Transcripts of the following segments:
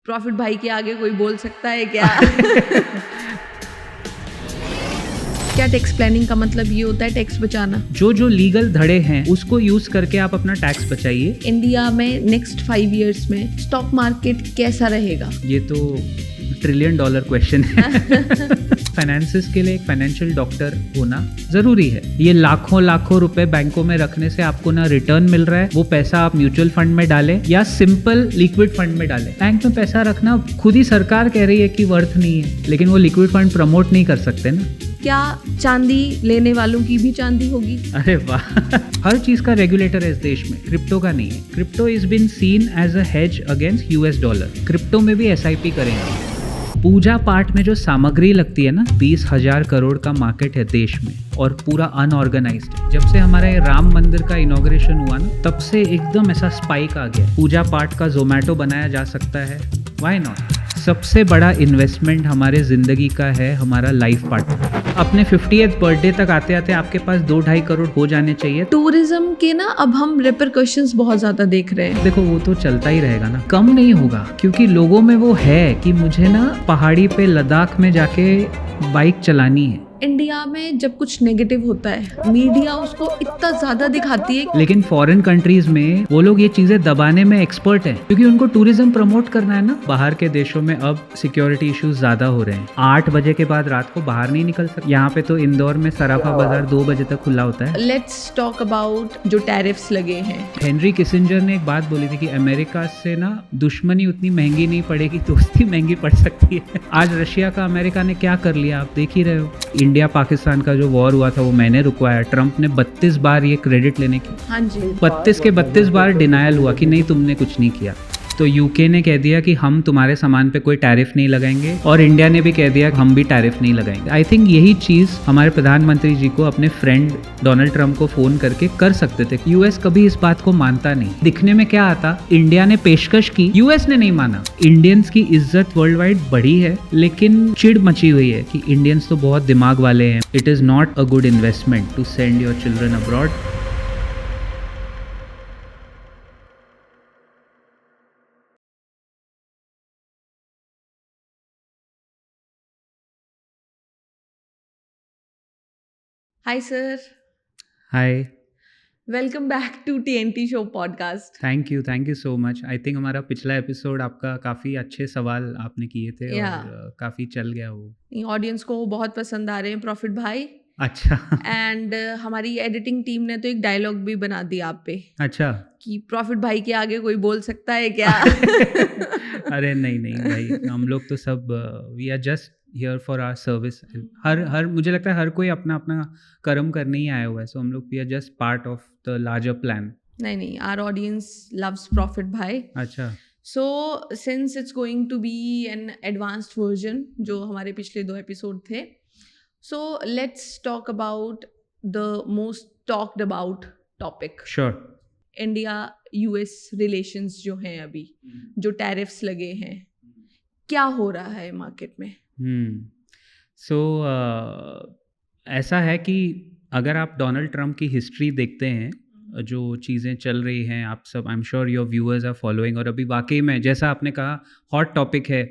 Profit भाई के आगे कोई बोल सकता है क्या? क्या टैक्स प्लानिंग का मतलब ये होता है टैक्स बचाना? जो लीगल धड़े हैं उसको यूज करके आप अपना टैक्स बचाइए। इंडिया में नेक्स्ट 5 इयर्स में स्टॉक मार्केट कैसा रहेगा? ये तो $1 ट्रिलियन क्वेश्चन है। फाइनेंसिस के लिए एक फाइनेंशियल डॉक्टर होना जरूरी है। ये लाखों रुपए बैंकों में रखने से आपको ना रिटर्न मिल रहा है, वो पैसा आप म्यूचुअल फंड में डालें या सिंपल लिक्विड फंड में डालें। बैंक में पैसा रखना खुद ही सरकार कह रही है कि वर्थ नहीं है, लेकिन वो लिक्विड फंड प्रमोट नहीं कर सकते ना। क्या चांदी लेने वालों की भी चांदी होगी? अरे वाह। हर चीज का रेगुलेटर है इस देश में, क्रिप्टो का नहीं है। Crypto is been seen as a hedge against $US। Crypto में भी SIP करेंगे। पूजा पाठ में जो सामग्री लगती है ना, 20,000 करोड़ का मार्केट है देश में और पूरा अनऑर्गेनाइज्ड है। जब से हमारा ये राम मंदिर का इनॉग्रेशन हुआ ना, तब से एकदम ऐसा स्पाइक आ गया। पूजा पाठ का जोमेटो बनाया जा सकता है, व्हाई नॉट। सबसे बड़ा इन्वेस्टमेंट हमारे जिंदगी का है हमारा लाइफ पार्टनर। अपने 50th बर्थडे तक आते आते आपके पास 2-2.5 करोड़ हो जाने चाहिए। टूरिज्म के ना अब हम रिपरकशंस बहुत ज्यादा देख रहे हैं। देखो वो तो चलता ही रहेगा ना, कम नहीं होगा, क्योंकि लोगों में वो है कि मुझे ना पहाड़ी पे लद्दाख में जाके बाइक चलानी है। इंडिया में जब कुछ नेगेटिव होता है मीडिया उसको इतना ज्यादा दिखाती है, लेकिन फॉरेन कंट्रीज में वो लोग ये चीजें दबाने में एक्सपर्ट हैं, क्योंकि उनको टूरिज्म प्रमोट करना है ना। बाहर के देशों में अब सिक्योरिटी इश्यूज ज्यादा हो रहे हैं। 8 बजे के बाद रात को बाहर नहीं निकल सकते। यहाँ पे तो इंदौर में सराफा बाजार 2 बजे तक खुला होता है। लेट्स टॉक अबाउट जो टैरिफ्स लगे हैं। हेनरी किसिंजर ने एक बात बोली थी कि अमेरिका से ना दुश्मनी उतनी महंगी नहीं पड़ेगी, दोस्ती महंगी पड़ सकती है। आज रशिया का अमेरिका ने क्या कर लिया आप देख ही रहे हो। इंडिया पाकिस्तान का जो वॉर हुआ था वो मैंने रुकवाया। ट्रंप ने 32 बार ये क्रेडिट लेने की, हाँ जी, 32 के 32 बार डिनायल हुआ कि नहीं तुमने कुछ नहीं किया। तो यूके ने कह दिया कि हम तुम्हारे सामान पे कोई टैरिफ नहीं लगाएंगे, और इंडिया ने भी कह दिया कि हम भी टैरिफ नहीं लगाएंगे। आई थिंक यही चीज हमारे प्रधानमंत्री जी को अपने फ्रेंड डोनाल्ड ट्रंप को फोन करके कर सकते थे। यूएस कभी इस बात को मानता नहीं। दिखने में क्या आता, इंडिया ने पेशकश की, यूएस ने नहीं माना। इंडियंस की इज्जत वर्ल्ड वाइड बढ़ी है, लेकिन चिढ़ मची हुई है कि इंडियंस तो बहुत दिमाग वाले हैं। It is not a good investment to send your children abroad. Hi sir. Hi, welcome back to TNT show podcast. Thank you so much. I think हमारा पिछला एपिसोड आपका काफ़ी अच्छे सवाल आपने किए थे और काफ़ी चल गया वो। ऑडियंस को बहुत पसंद आ रहे हैं प्रॉफिट भाई। अच्छा। एंड हमारी एडिटिंग टीम ने तो एक डायलॉग भी बना दिया आप पे अच्छा कि प्रॉफिट भाई के आगे कोई बोल सकता है क्या? अरे नहीं भाई, हम लोग तो सब we are just here for our service. हर मुझे लगता है हर कोई अपना अपना कर्म करने ही आया हुआ है। सो हम लोग we are just part of the larger plan. नहीं, आवर ऑडियंस लव्स प्रॉफिट भाई। अच्छा, so since it's going to be an advanced version जो हमारे पिछले 2 एपिसोड थे, so let's talk about the most talked about topic. Sure. India US relations जो हैं अभी, जो टैरिफ्स लगे हैं, क्या हो रहा है मार्केट में? सो ऐसा है कि अगर आप डोनाल्ड ट्रंप की हिस्ट्री देखते हैं, जो चीज़ें चल रही हैं, आप सब I am sure your viewers are following, और अभी वाकई में जैसा आपने कहा हॉट टॉपिक है,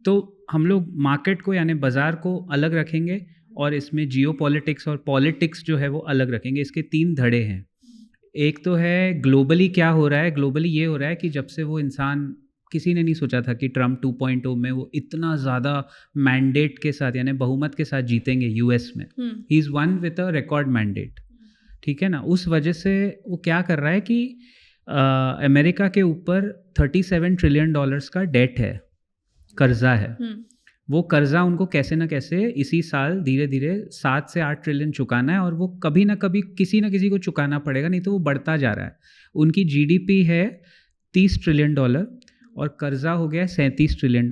तो हम लोग मार्केट को यानी बाज़ार को अलग रखेंगे और इसमें जियो पॉलिटिक्स और पॉलिटिक्स जो है वो अलग रखेंगे। इसके 3 धड़े हैं। एक तो है ग्लोबली क्या हो रहा है। ग्लोबली ये हो रहा है कि जब से वो इंसान, किसी ने नहीं सोचा था कि ट्रंप 2.0 में वो इतना ज़्यादा मैंडेट के साथ यानी बहुमत के साथ जीतेंगे यूएस में। He is one with a record mandate, ठीक है ना। उस वजह से वो क्या कर रहा है कि अमेरिका के ऊपर $37 ट्रिलियन का डेट है, कर्जा है। वो कर्जा उनको कैसे ना कैसे इसी साल धीरे धीरे 7 से 8 ट्रिलियन चुकाना है, और वो कभी ना कभी किसी ना किसी को चुकाना पड़ेगा, नहीं तो वो बढ़ता जा रहा है। उनकी GDP है $30 ट्रिलियन और कर्जा हो गया $37 ट्रिलियन।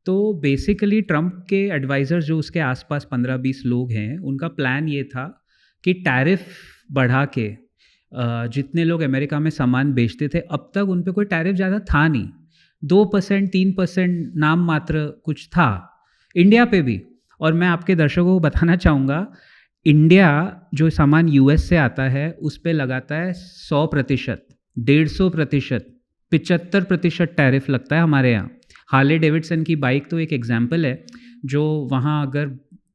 तो बेसिकली ट्रंप के एडवाइज़र्स जो उसके आसपास 15-20 लोग हैं, उनका प्लान ये था कि टैरिफ बढ़ा के जितने लोग अमेरिका में सामान बेचते थे, अब तक उन पे कोई टैरिफ ज़्यादा था नहीं, 2% 3% नाम मात्र कुछ था इंडिया पे भी। और मैं आपके दर्शकों को बताना चाहूँगा, इंडिया जो सामान US से आता है उस पे लगाता है 100%, 150%, 75% टैरिफ लगता है हमारे यहाँ। हार्ले डेविडसन की बाइक तो एक एग्जाम्पल है, जो वहाँ अगर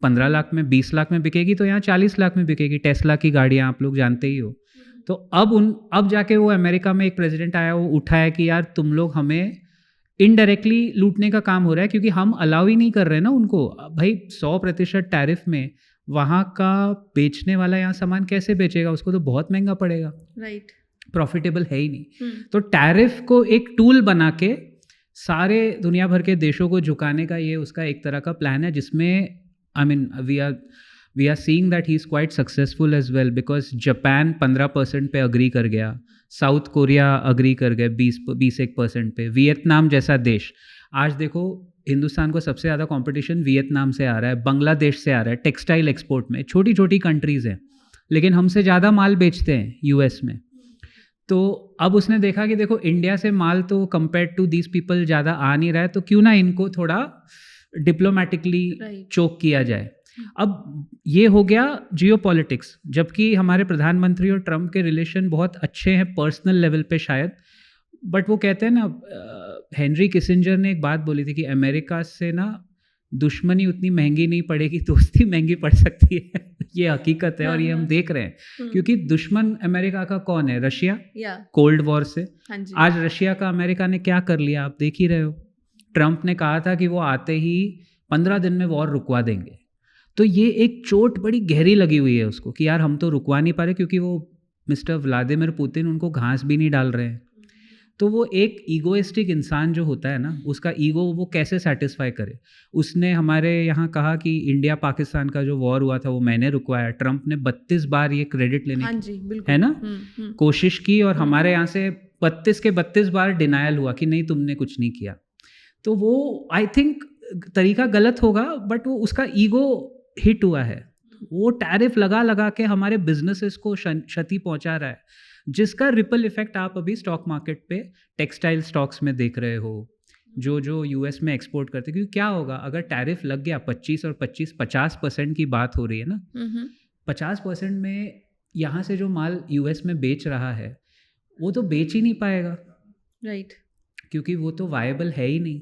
15 लाख में 20 लाख में बिकेगी तो यहाँ 40 लाख में बिकेगी। टेस्ला की गाड़ियाँ आप लोग जानते ही हो। तो अब जाके वो अमेरिका में एक प्रेसिडेंट आया, वो उठाया कि यार तुम लोग हमें इनडायरेक्टली लूटने का काम हो रहा है, क्योंकि हम अलाउ ही नहीं कर रहे ना उनको। भाई 100% टैरिफ में वहाँ का बेचने वाला यहाँ सामान कैसे बेचेगा, उसको तो बहुत महंगा पड़ेगा, राइट, प्रॉफिटेबल है ही नहीं। तो टैरिफ को एक टूल बना के सारे दुनिया भर के देशों को झुकाने का ये उसका एक तरह का प्लान है, जिसमें I mean we are seeing that he is quite successful as well, because Japan 15% पे अग्री कर गया, साउथ कोरिया अग्री कर गए 21% पे, वियतनाम जैसा देश। आज देखो हिंदुस्तान को सबसे ज़्यादा कंपटीशन वियतनाम से आ रहा है, बांग्लादेश से आ रहा है, टेक्सटाइल एक्सपोर्ट में। छोटी छोटी कंट्रीज़ हैं लेकिन हमसे ज़्यादा माल बेचते हैं यूएस में। तो अब उसने देखा कि देखो इंडिया से माल तो कंपेयर टू दीज पीपल ज़्यादा आ नहीं रहा है, तो क्यों ना इनको थोड़ा डिप्लोमेटिकली चोक किया जाए। अब ये हो गया जियोपॉलिटिक्स, जबकि हमारे प्रधानमंत्री और ट्रम्प के रिलेशन बहुत अच्छे हैं पर्सनल लेवल पे शायद, बट वो कहते हैं ना, हेनरी किसिंजर ने एक बात बोली थी कि अमेरिका से ना दुश्मनी उतनी महंगी नहीं पड़ेगी, दोस्ती महंगी पड़ सकती है। ये हकीकत है और ये हम देख रहे हैं, क्योंकि दुश्मन अमेरिका का कौन है? रशिया, कोल्ड वॉर से। आज रशिया का अमेरिका ने क्या कर लिया आप देख ही रहे हो। ट्रम्प ने कहा था कि वो आते ही 15 दिन में वॉर रुकवा देंगे, तो ये एक चोट बड़ी गहरी लगी हुई है उसको कि यार हम तो रुकवा नहीं पा रहे, क्योंकि वो मिस्टर व्लादिमीर पुतिन उनको घास भी नहीं डाल रहे हैं। तो वो एक ईगोइस्टिक इंसान जो होता है ना, उसका ईगो वो कैसे सेटिस्फाई करे। उसने हमारे यहाँ कहा कि इंडिया पाकिस्तान का जो वॉर हुआ था वो मैंने रुकवाया। ट्रम्प ने 32 बार ये क्रेडिट लेने की है ना कोशिश की, और हमारे यहाँ से 32 के 32 बार डिनायल हुआ कि नहीं तुमने कुछ नहीं किया। तो वो आई थिंक तरीका गलत होगा, बट वो उसका ईगो हिट हुआ है। वो टैरिफ लगा लगा के हमारे बिजनेसेस को क्षति पहुंचा रहा है, जिसका रिपल इफेक्ट आप अभी स्टॉक मार्केट पे टेक्सटाइल स्टॉक्स में देख रहे हो, जो यूएस में एक्सपोर्ट करते। क्योंकि क्या होगा अगर टैरिफ लग गया 25 और 50% की बात हो रही है ना, 50% में यहाँ से जो माल यूएस में बेच रहा है वो तो बेच ही नहीं पाएगा, राइट, क्योंकि वो तो वायबल है ही नहीं।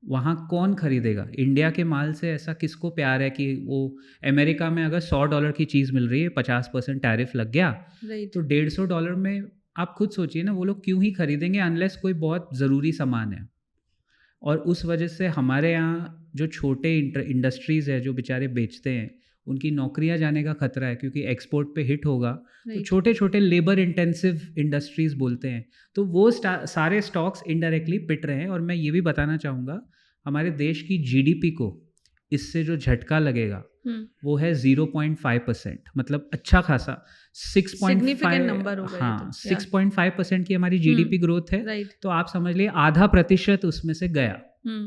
वहाँ कौन खरीदेगा इंडिया के माल से? ऐसा किसको प्यार है कि वो अमेरिका में अगर $100 की चीज़ मिल रही है, 50% टैरिफ लग गया, तो $150 में आप खुद सोचिए ना, वो लोग क्यों ही खरीदेंगे अनलेस कोई बहुत ज़रूरी सामान है। और उस वजह से हमारे यहाँ जो छोटे इंडस्ट्रीज़ है जो बेचारे बेचते हैं, उनकी नौकरियां जाने का खतरा है, क्योंकि एक्सपोर्ट पे हिट होगा तो छोटे छोटे लेबर इंटेंसिव इंडस्ट्रीज़ बोलते हैं, तो वो सारे स्टॉक्स इनडायरेक्टली पिट रहे हैं। और मैं ये भी बताना चाहूँगा, हमारे देश की जीडीपी को इससे जो झटका लगेगा वो है 0.5%, मतलब अच्छा खासा 6.5, हाँ 6.5% की हमारी जीडीपी ग्रोथ है। तो आप समझ लिए आधा प्रतिशत उसमें से गया,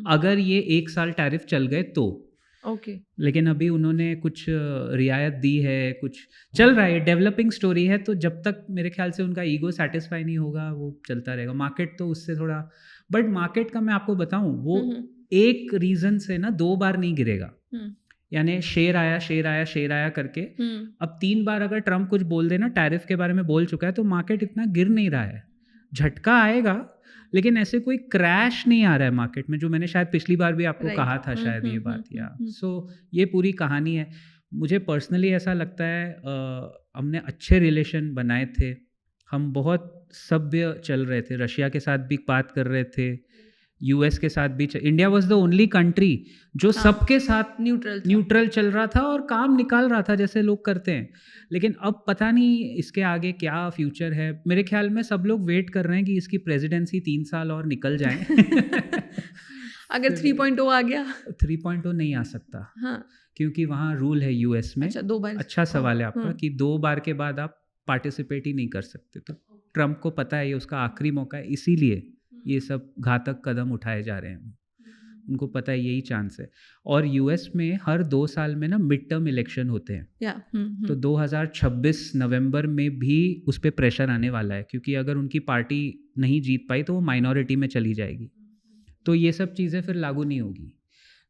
अगर ये 1 साल टैरिफ चल गए तो। लेकिन अभी उन्होंने कुछ रियायत दी है, कुछ चल रहा है, डेवलपिंग स्टोरी है। तो जब तक मेरे ख्याल से उनका ईगो सेटिस्फाई नहीं होगा वो चलता रहेगा। मार्केट तो उससे थोड़ा, बट मार्केट का मैं आपको बताऊं, वो एक रीजन से ना 2 बार नहीं गिरेगा, यानी शेर आया करके। अब 3 बार अगर ट्रम्प कुछ बोल देना, टैरिफ के बारे में बोल चुका है, तो मार्केट इतना गिर नहीं रहा है। झटका आएगा लेकिन ऐसे कोई क्रैश नहीं आ रहा है मार्केट में, जो मैंने शायद पिछली बार भी आपको कहा था शायद ये बात। या सो ये पूरी कहानी है। मुझे पर्सनली ऐसा लगता है हमने अच्छे रिलेशन बनाए थे, हम बहुत सभ्य चल रहे थे, रशिया के साथ भी बात कर रहे थे, यूएस के साथ भी। India was the only country जो सबके साथ न्यूट्रल चल रहा था और काम निकाल रहा था जैसे लोग करते हैं। लेकिन अब पता नहीं इसके आगे क्या फ्यूचर है। मेरे ख्याल में सब लोग वेट कर रहे हैं कि इसकी प्रेसिडेंसी 3 साल और निकल जाए। अगर 3.0 आ गया, 3.0 नहीं आ सकता। हाँ। क्योंकि वहाँ रूल है यूएस में। अच्छा, 2 बार। अच्छा सवाल है आपका कि 2 बार के बाद आप पार्टिसिपेट ही नहीं कर सकते। तो ट्रम्प को पता है ये उसका आखिरी मौका है, इसीलिए ये सब घातक कदम उठाए जा रहे हैं। उनको पता है यही चांस है। और यूएस में हर 2 साल में ना मिड टर्म इलेक्शन होते हैं। तो 2026 नवंबर में भी उस पर प्रेशर आने वाला है, क्योंकि अगर उनकी पार्टी नहीं जीत पाई तो वो माइनॉरिटी में चली जाएगी। तो ये सब चीज़ें फिर लागू नहीं होगी।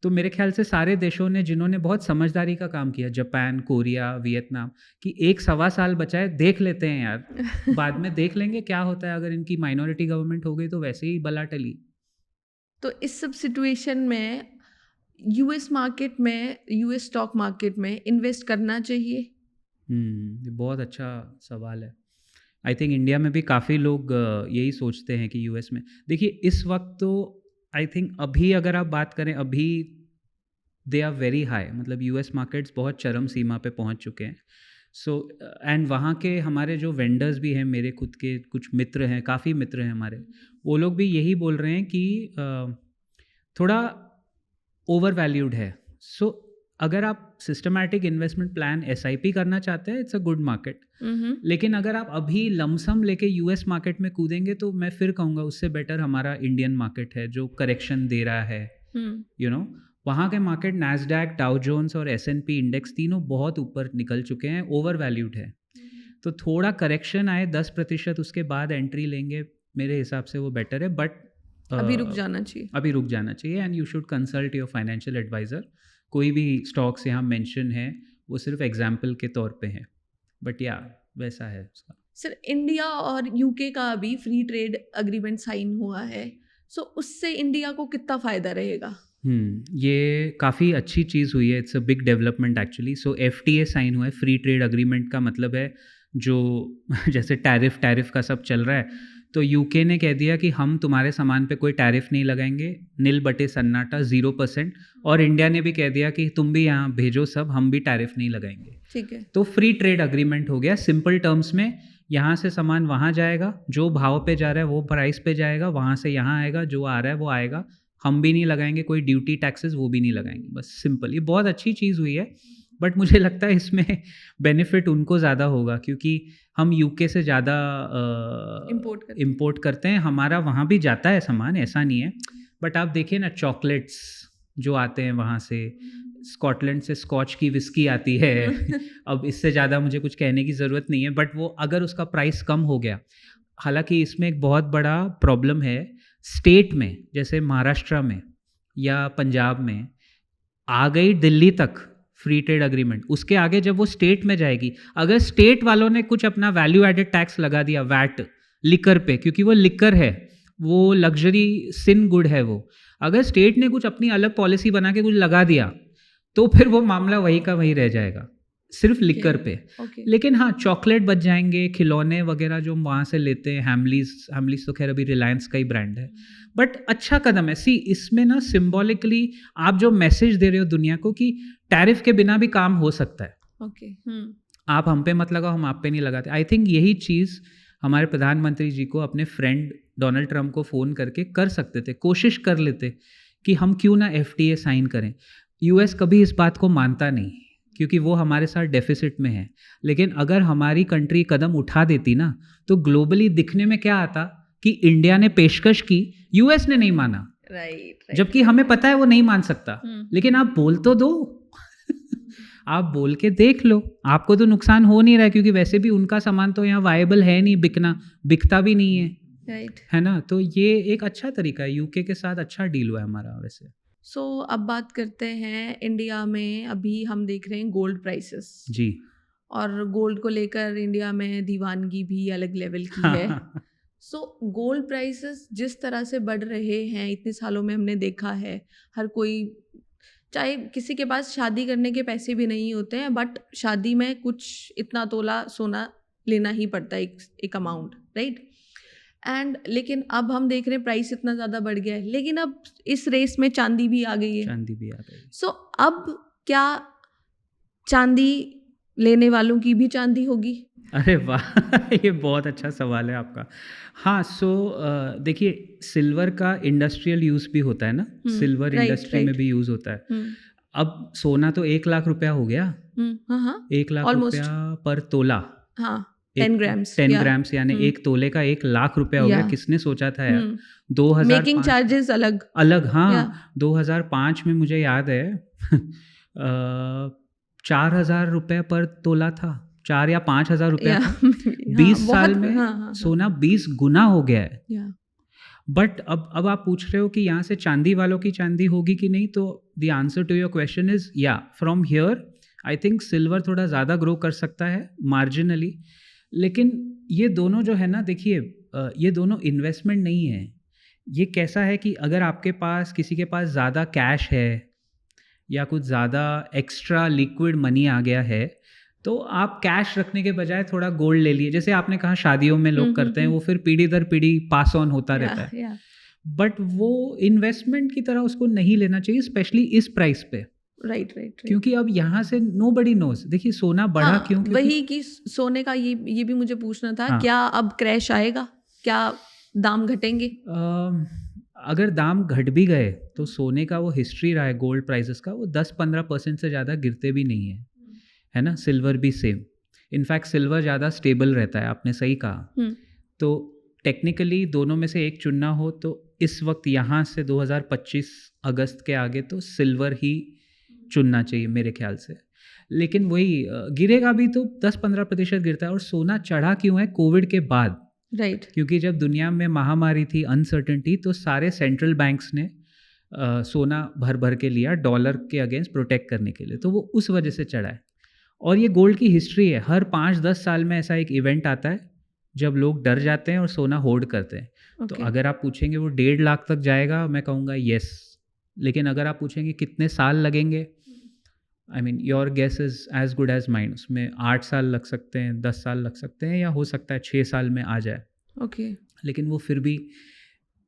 तो मेरे ख्याल से सारे देशों ने जिन्होंने बहुत समझदारी का काम किया, जापान, कोरिया, वियतनाम, कि 1-1.25 साल बचा है, देख लेते हैं यार, बाद में देख लेंगे क्या होता है। अगर इनकी माइनॉरिटी गवर्नमेंट हो गई तो वैसे ही बला टली। तो इस सब सिचुएशन में यूएस मार्केट में, यूएस स्टॉक मार्केट में इन्वेस्ट करना चाहिए? ये बहुत अच्छा सवाल है। आई थिंक इंडिया में भी काफ़ी लोग यही सोचते हैं कि यूएस में, देखिए इस वक्त तो आई थिंक अभी अगर आप बात करें, अभी दे आर वेरी हाई, मतलब यूएस मार्केट्स बहुत चरम सीमा पे पहुंच चुके हैं। सो एंड वहाँ के हमारे जो वेंडर्स भी हैं, मेरे खुद के कुछ मित्र हैं, काफ़ी मित्र हैं हमारे, वो लोग भी यही बोल रहे हैं कि थोड़ा ओवर वैल्यूड है। सो अगर आप सिस्टमैटिक इन्वेस्टमेंट प्लान SIP करना चाहते हैं, इट्स अ गुड मार्केट। लेकिन अगर आप अभी लमसम लेके यूएस मार्केट में कूदेंगे तो मैं फिर कहूँगा उससे बेटर हमारा इंडियन मार्केट है, जो करेक्शन दे रहा है। यू नो वहाँ के मार्केट नैस्डैक, डाउ जोन्स और S&P इंडेक्स तीनों बहुत ऊपर निकल चुके हैं, ओवर वैल्यूड है। तो थोड़ा करेक्शन आए 10%, उसके बाद एंट्री लेंगे, मेरे हिसाब से वो बेटर है। बट अभी रुक जाना चाहिए, अभी रुक जाना चाहिए। And you should consult your financial advisor. कोई भी स्टॉक्स यहाँ मेंशन है वो सिर्फ एग्जाम्पल के तौर पे है, बट या वैसा है उसका। सर इंडिया और यूके का अभी फ्री ट्रेड एग्रीमेंट साइन हुआ है, सो उससे इंडिया को कितना फ़ायदा रहेगा? ये काफ़ी अच्छी चीज़ हुई है, it's a big development actually. So FTA sign हुआ है, फ्री ट्रेड एग्रीमेंट का मतलब है जो जैसे टैरिफ का सब चल रहा है, तो यूके ने कह दिया कि हम तुम्हारे सामान पे कोई टैरिफ नहीं लगाएंगे, नील बटे सन्नाटा 0%। और इंडिया ने भी कह दिया कि तुम भी यहाँ भेजो सब, हम भी टैरिफ नहीं लगाएंगे। ठीक है, तो फ्री ट्रेड एग्रीमेंट हो गया। सिंपल टर्म्स में यहाँ से सामान वहाँ जाएगा, जो भाव पे जा रहा है वो प्राइस पे जाएगा, वहाँ से यहाँ आएगा, जो आ रहा है वो आएगा, हम भी नहीं लगाएंगे कोई ड्यूटी टैक्सेस, वो भी नहीं लगाएंगे, बस सिंपल। ये बहुत अच्छी चीज़ हुई है, बट मुझे लगता है इसमें बेनिफिट उनको ज़्यादा होगा क्योंकि हम यूके से ज़्यादा इम्पोर्ट करते हैं। हमारा वहाँ भी जाता है सामान, ऐसा नहीं है, बट आप देखिए ना चॉकलेट्स जो आते हैं वहाँ से, स्कॉटलैंड से स्कॉच की विस्की आती है अब इससे ज़्यादा मुझे कुछ कहने की ज़रूरत नहीं है, बट वो अगर उसका प्राइस कम हो गया, हालांकि इसमें एक बहुत बड़ा प्रॉब्लम है, स्टेट में जैसे महाराष्ट्र में या पंजाब में आ गई दिल्ली तक फ्री ट्रेड एग्रीमेंट, उसके आगे जब वो स्टेट में जाएगी, अगर स्टेट वालों ने कुछ अपना वैल्यू एडेड टैक्स लगा दिया, वैट लिकर पे, क्योंकि वो लिकर है, वो लग्जरी सिन गुड है, वो अगर स्टेट ने कुछ अपनी अलग पॉलिसी बना के कुछ लगा दिया तो फिर वो मामला वही का वही रह जाएगा, सिर्फ लिकर पे। लेकिन हाँ, चॉकलेट बच जाएंगे, खिलौने वगैरह जो हम वहाँ से लेते हैं, हैमलीज तो खैर अभी रिलायंस का ही ब्रांड है, बट अच्छा कदम है। सी इसमें ना सिम्बॉलिकली आप जो मैसेज दे रहे हो दुनिया को कि टैरिफ के बिना भी काम हो सकता है। आप हम पे मत लगाओ, हम आप पे नहीं लगाते। आई थिंक यही चीज़ हमारे प्रधानमंत्री जी को अपने फ्रेंड डोनाल्ड ट्रंप को फ़ोन करके कर सकते थे, कोशिश कर लेते कि हम क्यों ना FTA साइन करें। US कभी इस बात को मानता नहीं क्योंकि वो हमारे साथ डेफिसिट में है, लेकिन अगर हमारी कंट्री कदम उठा देती ना तो ग्लोबली दिखने में क्या आता कि इंडिया ने पेशकश की, US ने नहीं माना, राइट। जबकि हमें पता है वो नहीं मान सकता, लेकिन आप बोल तो दो आप बोल के देख लो, आपको तो नुकसान हो नहीं रहा है क्योंकि वैसे भी उनका सामान तो यहाँ वायबल है नहीं, बिकता भी नहीं है, राइट, है ना। तो ये एक अच्छा तरीका है, यूके के साथ अच्छा डील हुआ है हमारा वैसे। सो अब बात करते हैं इंडिया में, अभी हम देख रहे हैं गोल्ड प्राइसेस जी, और गोल्ड को लेकर इंडिया में दीवानगी भी अलग लेवल की है। सो गोल्ड प्राइसेस जिस तरह से बढ़ रहे हैं, इतने सालों में हमने देखा है, हर कोई, चाहे किसी के पास शादी करने के पैसे भी नहीं होते हैं, बट शादी में कुछ इतना तोला सोना लेना ही पड़ता है, एक अमाउंट, राइट। एंड लेकिन अब हम देख रहे हैं प्राइस इतना ज़्यादा बढ़ गया है, लेकिन अब इस रेस में चांदी भी आ गई है। चांदी भी आ गई। सो अब क्या चांदी लेने वालों की भी चांदी होगी? अरे वाह ये बहुत अच्छा सवाल है आपका। हाँ, सो देखिए सिल्वर का इंडस्ट्रियल यूज़ भी होता है ना, सिल्वर इंडस्ट्री में भी यूज़ होता है। अब सोना तो 1 लाख रुपया हो गया, 1 लाख रुपया पर तोला, 10 ग्राम्स, 10 ग्राम्स यानी 1 तोले का 1 लाख रुपया हो गया। किसने सोचा था यार। 2005 मेकिंग चार्जेस अलग। हाँ, 2005 में मुझे याद है 4,000 रुपये पर तोला था, 4 या 5,000 रुपया था। 20 साल में सोना 20 गुना हो गया है। बट अब आप पूछ रहे हो कि यहाँ से चांदी वालों की चांदी होगी कि नहीं, तो the answer to your question is yeah, from here I think silver थोड़ा ज़्यादा ग्रो कर सकता है मार्जिनली। लेकिन ये दोनों जो है ना, देखिए ये दोनों इन्वेस्टमेंट नहीं है, ये कैसा है कि अगर आपके पास किसी के पास ज़्यादा कैश है या कुछ ज़्यादा एक्स्ट्रा लिक्विड मनी आ गया है, तो आप कैश रखने के बजाय थोड़ा गोल्ड ले लिए। जैसे आपने कहा शादियों में लोग करते हैं, वो फिर पीढ़ी दर पीढ़ी पास ऑन होता रहता है। या बट वो इन्वेस्टमेंट की तरह उसको नहीं लेना चाहिए, स्पेशली इस प्राइस पे, राइट। क्योंकि अब यहाँ से नोबडी नोज। देखिए सोना बढ़ा हाँ, क्यों? क्योंकि वही कि सोने का ये भी मुझे पूछना था, हाँ। क्या अब क्रैश आएगा, क्या दाम घटेंगे? अगर दाम घट भी गए तो सोने का वो हिस्ट्री रहा है गोल्ड प्राइसेस का, वो 10-15% से ज़्यादा गिरते भी नहीं है ना। सिल्वर भी सेम, इनफैक्ट सिल्वर ज़्यादा स्टेबल रहता है, आपने सही कहा। तो टेक्निकली दोनों में से एक चुनना हो तो इस वक्त यहाँ से 2025 अगस्त के आगे तो सिल्वर ही चुनना चाहिए मेरे ख्याल से। लेकिन वही गिरेगा भी तो 10-15% गिरता है। और सोना चढ़ा क्यों है? कोविड के बाद, राइट। क्योंकि जब दुनिया में महामारी थी, अनसर्टेनिटी, तो सारे सेंट्रल बैंक्स ने सोना भर भर के लिया डॉलर के अगेंस्ट प्रोटेक्ट करने के लिए, तो वो उस वजह से चढ़ा है। और ये गोल्ड की हिस्ट्री है, हर 5-10 साल में ऐसा एक इवेंट आता है जब लोग डर जाते हैं और सोना होल्ड करते हैं। तो अगर आप पूछेंगे वो 1.5 लाख तक जाएगा, मैं कहूँगा येस। लेकिन अगर आप पूछेंगे कितने साल लगेंगे, I mean your guess is as good as mine. उसमें 8 साल लग सकते हैं, 10 साल लग सकते हैं, या हो सकता है 6 साल में आ जाए। ओके। लेकिन वो फिर भी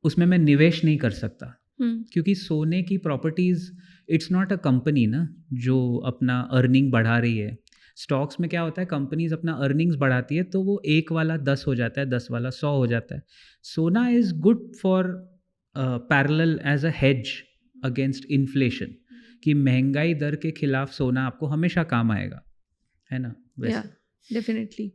उसमें मैं निवेश नहीं कर सकता, क्योंकि सोने की properties, it's not a company ना जो अपना अर्निंग बढ़ा रही है। स्टॉक्स में क्या होता है, कंपनीज अपना अर्निंग्स बढ़ाती है तो वो 1 वाला 10 हो जाता है, 10 वाला 100 हो जाता है। सोना is good for parallel as a hedge against inflation, कि महंगाई दर के खिलाफ सोना आपको हमेशा काम आएगा, है ना। वैसे डेफिनेटली।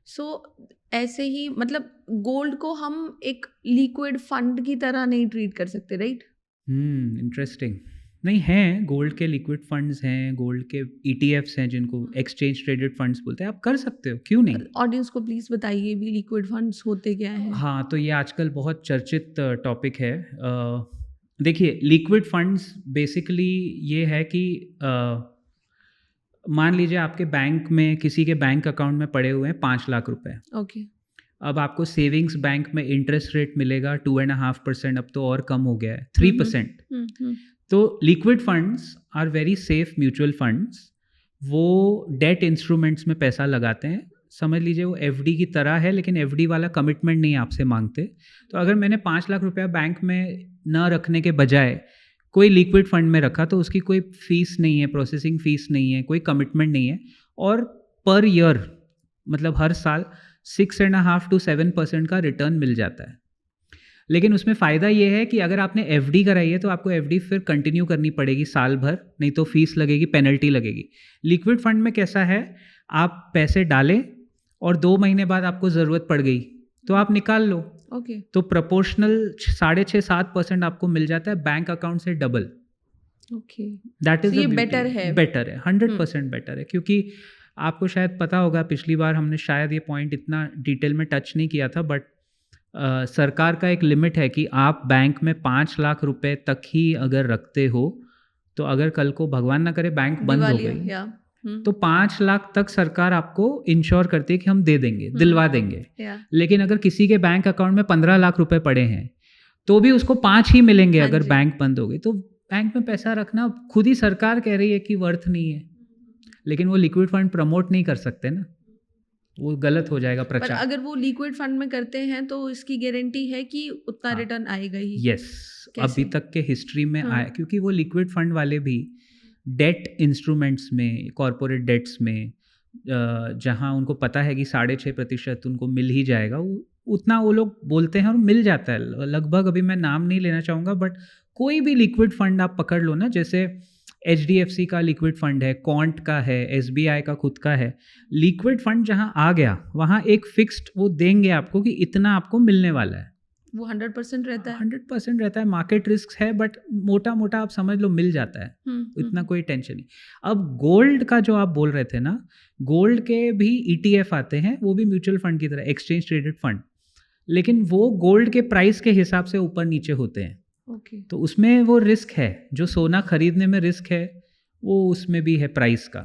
सो ऐसे ही मतलब गोल्ड को हम एक लिक्विड फंड की तरह नहीं ट्रीट कर सकते, राइट? इंटरेस्टिंग। नहीं, हैं गोल्ड के लिक्विड फंड्स हैं, गोल्ड के ETFs हैं जिनको एक्सचेंज ट्रेडेड फंड्स बोलते हैं, आप कर सकते हो, क्यों नहीं। ऑडियंस को प्लीज़ बताइए भी लिक्विड फंड्स होते क्या हैं? हाँ, तो ये आजकल बहुत चर्चित टॉपिक है। देखिए, लिक्विड फंड्स बेसिकली ये है कि मान लीजिए आपके बैंक में, किसी के बैंक अकाउंट में पड़े हुए हैं 5 लाख रुपए। ओके। अब आपको सेविंग्स बैंक में इंटरेस्ट रेट मिलेगा 2.5%, अब तो और कम हो गया है 3%। तो liquid funds are very safe mutual funds. वो डेट इंस्ट्रूमेंट्स में पैसा लगाते हैं, समझ लीजिए वो FD की तरह है, लेकिन FD वाला कमिटमेंट नहीं आपसे मांगते। तो अगर मैंने 5 लाख रुपया बैंक में न रखने के बजाय कोई लिक्विड फंड में रखा तो उसकी कोई फीस नहीं है, प्रोसेसिंग फीस नहीं है, कोई कमिटमेंट नहीं है, और पर ईयर मतलब हर साल 6.5 to 7% का रिटर्न मिल जाता है। लेकिन उसमें फ़ायदा ये है कि अगर आपने FD कराई है तो आपको FD फिर कंटिन्यू करनी पड़ेगी साल भर, नहीं तो फीस लगेगी, पेनल्टी लगेगी। लिक्विड फंड में कैसा है, आप पैसे डालें और 2 महीने बाद आपको ज़रूरत पड़ गई तो आप निकाल लो। ओके। तो प्रोपोर्शनल 6.5-7% आपको मिल जाता है बैंक अकाउंट से double. Okay. That is better है 100% बेटर है। क्योंकि आपको शायद पता होगा, पिछली बार हमने शायद ये पॉइंट इतना डिटेल में टच नहीं किया था, बट सरकार का एक लिमिट है कि आप बैंक में 5 लाख रुपए तक ही अगर रखते हो तो अगर कल को भगवान ना करे बैंक बंद हो गई तो 5 लाख तक सरकार आपको इंश्योर करती है कि हम दे देंगे, दिलवा देंगे। लेकिन अगर किसी के बैंक अकाउंट में 15 लाख रुपए पड़े हैं तो भी उसको 5 ही मिलेंगे अगर बैंक बंद हो गई। तो बैंक में पैसा रखना, खुद ही सरकार कह रही है कि वर्थ नहीं है, लेकिन वो लिक्विड फंड प्रमोट नहीं कर सकते ना, वो गलत हो जाएगा प्रचार। पर अगर वो लिक्विड फंड में करते हैं तो इसकी गारंटी है कि उतना रिटर्न आएगा ही? यस, अभी तक के हिस्ट्री में आया, क्योंकि वो लिक्विड फंड वाले भी डेट इंस्ट्रूमेंट्स में, कॉरपोरेट डेट्स में, जहां उनको पता है कि 6.5% उनको मिल ही जाएगा, उतना वो लोग बोलते हैं और मिल जाता है लगभग। अभी मैं नाम नहीं लेना चाहूँगा, बट कोई भी लिक्विड फंड आप पकड़ लो ना, जैसे HDFC का लिक्विड फंड है, क्वांट का है, SBI का खुद का है। लिक्विड फंड जहां आ गया वहां एक फिक्स्ड वो देंगे आपको कि इतना आपको मिलने वाला है। वो 100% रहता है? 100% रहता है। मार्केट रिस्क है, बट मोटा मोटा आप समझ लो मिल जाता है, इतना कोई टेंशन नहीं। अब गोल्ड का जो आप बोल रहे थे ना, गोल्ड के भी ETF आते हैं, वो भी म्यूचुअल फंड की तरह, एक्सचेंज ट्रेडेड फंड, लेकिन वो गोल्ड के प्राइस के हिसाब से ऊपर नीचे होते हैं। तो उसमें वो रिस्क है, जो सोना खरीदने में रिस्क है वो उसमें भी है प्राइस का।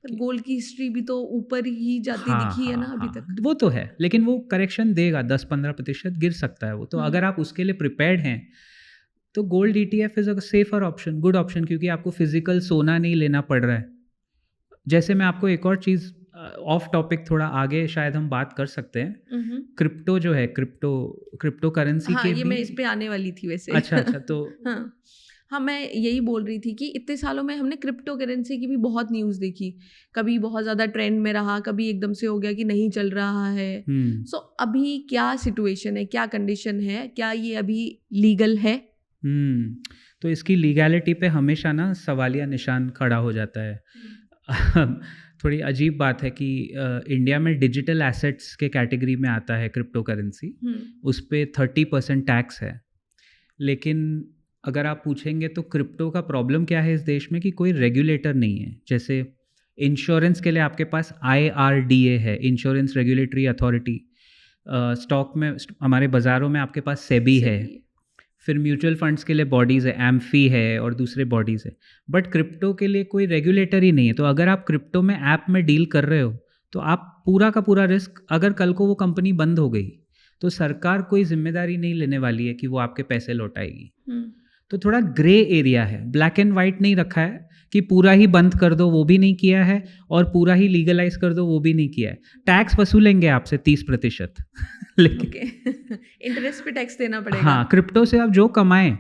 पर गोल्ड की हिस्ट्री भी तो ऊपर ही जाती हाँ दिखी है ना हाँ अभी हाँ, तक। वो तो है, लेकिन वो करेक्शन देगा, 10-15% गिर सकता है वो, तो अगर आप उसके लिए प्रिपेयर्ड हैं तो gold ETF is a safer option, good option, क्योंकि आपको फिजिकल सोना नहीं लेना पड़ रहा है। जैसे मैं आपको एक और चीज़, ऑफ टॉपिक थोड़ा आगे शायद हम बात कर सकते हैं, क्रिप्टो जो है, क्रिप्टो करेंसी हाँ, के ये भी। मैं इस पे आने वाली थी वैसे। अच्छा अच्छा, तो हाँ हाँ, मैं यही बोल रही थी कि इतने सालों में हमने क्रिप्टो करेंसी की भी बहुत न्यूज़ देखी, कभी बहुत ज़्यादा ट्रेंड में रहा, कभी एकदम से हो गया कि नहीं चल रहा है। सो अभी क्या सिचुएशन है, क्या कंडीशन है, क्या ये अभी लीगल है? तो इसकी लीगैलिटी पे हमेशा ना सवालिया निशान खड़ा हो जाता है। थोड़ी अजीब बात है कि इंडिया में डिजिटल एसेट्स के कैटेगरी में आता है क्रिप्टो करेंसी, उस पर 30% टैक्स है। लेकिन अगर आप पूछेंगे तो क्रिप्टो का प्रॉब्लम क्या है इस देश में, कि कोई रेगुलेटर नहीं है। जैसे इंश्योरेंस के लिए आपके पास IRDA है, इंश्योरेंस रेगुलेटरी अथॉरिटी। स्टॉक में, हमारे बाज़ारों में आपके पास सेबी है। फिर म्यूचुअल फंड्स के लिए बॉडीज़ है, एम्फी है और दूसरे बॉडीज़ है। बट क्रिप्टो के लिए कोई रेगुलेटर ही नहीं है। तो अगर आप क्रिप्टो में ऐप में डील कर रहे हो तो आप पूरा का पूरा रिस्क, अगर कल को वो कंपनी बंद हो गई तो सरकार कोई जिम्मेदारी नहीं लेने वाली है कि वो आपके पैसे लौटाएगी। तो थोड़ा ग्रे एरिया है, ब्लैक एंड वाइट नहीं रखा है कि पूरा ही बंद कर दो, वो भी नहीं किया है, और पूरा ही लीगलाइज कर दो, वो भी नहीं किया है। टैक्स वसूलेंगे आपसे 30%। लेकिन इंटरेस्ट पे टैक्स देना पड़ेगा। हाँ, क्रिप्टो से आप जो कमाएं,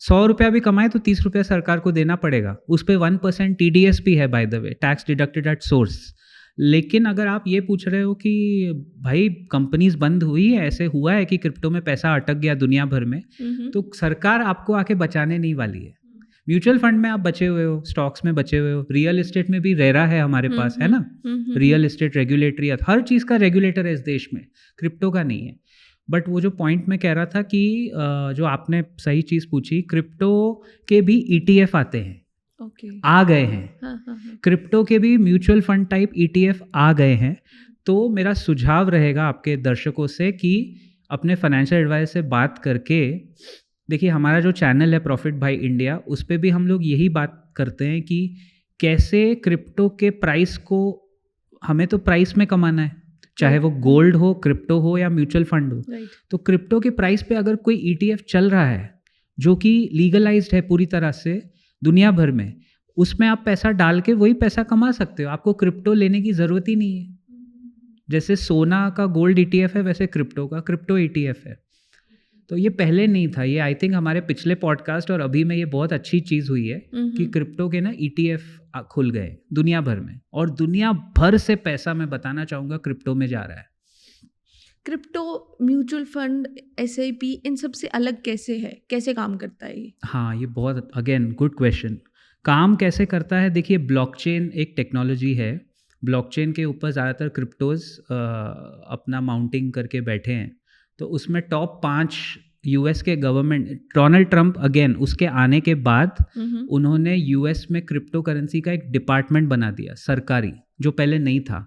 100 रुपया भी कमाएं तो 30 रुपया सरकार को देना पड़ेगा। उस पर 1% TDS भी है, by the way, tax deducted at source. लेकिन अगर आप ये पूछ रहे हो कि भाई कंपनीज बंद हुई है, ऐसे हुआ है कि क्रिप्टो में पैसा अटक गया दुनिया भर में, तो सरकार आपको आके बचाने नहीं वाली है। म्यूचुअल फंड में आप बचे हुए हो, स्टॉक्स में बचे हुए हो, रियल एस्टेट में भी रेरा है हमारे पास, है ना, रियल एस्टेट रेगुलेटरी, हर चीज़ का रेगुलेटर है इस देश में, क्रिप्टो का नहीं है। बट वो जो पॉइंट मैं कह रहा था कि जो आपने सही चीज़ पूछी, क्रिप्टो के भी ETF आते हैं, आ गए हैं। क्रिप्टो के भी म्यूचुअल फंड टाइप ETF आ गए हैं। तो मेरा सुझाव रहेगा आपके दर्शकों से कि अपने फाइनेंशियल एडवाइजर से बात करके देखिए, हमारा जो चैनल है प्रॉफिट बाय इंडिया, उस पर भी हम लोग यही बात करते हैं कि कैसे क्रिप्टो के प्राइस को, हमें तो प्राइस में कमाना है, चाहे वो गोल्ड हो, क्रिप्टो हो या म्यूचुअल फंड हो। तो क्रिप्टो के प्राइस पे अगर कोई ETF चल रहा है जो कि लीगलाइज्ड है पूरी तरह से दुनिया भर में, उसमें आप पैसा डाल के वही पैसा कमा सकते हो, आपको क्रिप्टो लेने की ज़रूरत ही नहीं है। जैसे सोना का गोल्ड ETF है, वैसे क्रिप्टो का क्रिप्टो ETF है। तो ये पहले नहीं था, ये आई थिंक हमारे पिछले पॉडकास्ट और अभी में ये बहुत अच्छी चीज़ हुई है कि क्रिप्टो के ना ETF खुल गए दुनिया भर में, और दुनिया भर से पैसा, मैं बताना चाहूँगा, क्रिप्टो में जा रहा है। क्रिप्टो, म्यूचुअल फंड, SIP, इन सब से अलग कैसे है, कैसे काम करता है ये? हाँ, ये बहुत, अगेन, गुड क्वेश्चन। काम कैसे करता है, देखिए, ब्लॉकचेन एक टेक्नोलॉजी है। ब्लॉकचेन के ऊपर ज़्यादातर क्रिप्टोज अपना माउंटिंग करके बैठे हैं। तो उसमें टॉप 5 US के गवर्नमेंट, डोनाल्ड ट्रंप, अगेन उसके आने के बाद उन्होंने US में क्रिप्टो करेंसी का एक डिपार्टमेंट बना दिया सरकारी, जो पहले नहीं था।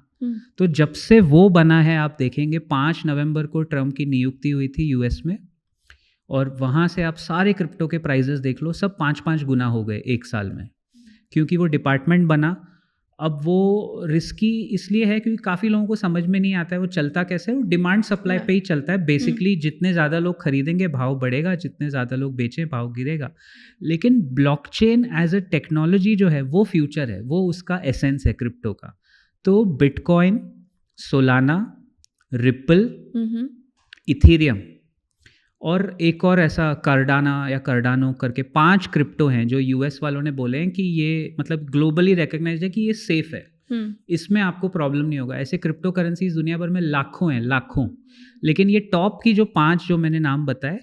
तो जब से वो बना है, आप देखेंगे 5 नवंबर को ट्रंप की नियुक्ति हुई थी US में, और वहाँ से आप सारे क्रिप्टो के प्राइजेस देख लो, सब 5-5 गुना हो गए एक साल में, क्योंकि वो डिपार्टमेंट बना। अब वो रिस्की इसलिए है क्योंकि काफ़ी लोगों को समझ में नहीं आता है वो चलता कैसे है। वो डिमांड सप्लाई पे ही चलता है बेसिकली। जितने ज़्यादा लोग खरीदेंगे भाव बढ़ेगा, जितने ज़्यादा लोग बेचें भाव गिरेगा। लेकिन ब्लॉकचेन एज अ टेक्नोलॉजी जो है वो फ्यूचर है, वो उसका एसेंस है क्रिप्टो का। तो बिटकॉइन, सोलाना, रिपल, इथेरियम और एक और ऐसा कार्डाना या कार्डानो करके 5 क्रिप्टो हैं जो US वालों ने बोले हैं कि ये मतलब ग्लोबली रिकग्नाइज्ड है कि ये सेफ है, इसमें आपको प्रॉब्लम नहीं होगा। ऐसे क्रिप्टो करेंसीज दुनिया भर में लाखों हैं, लाखों। लेकिन ये टॉप की जो 5 जो मैंने नाम बताए,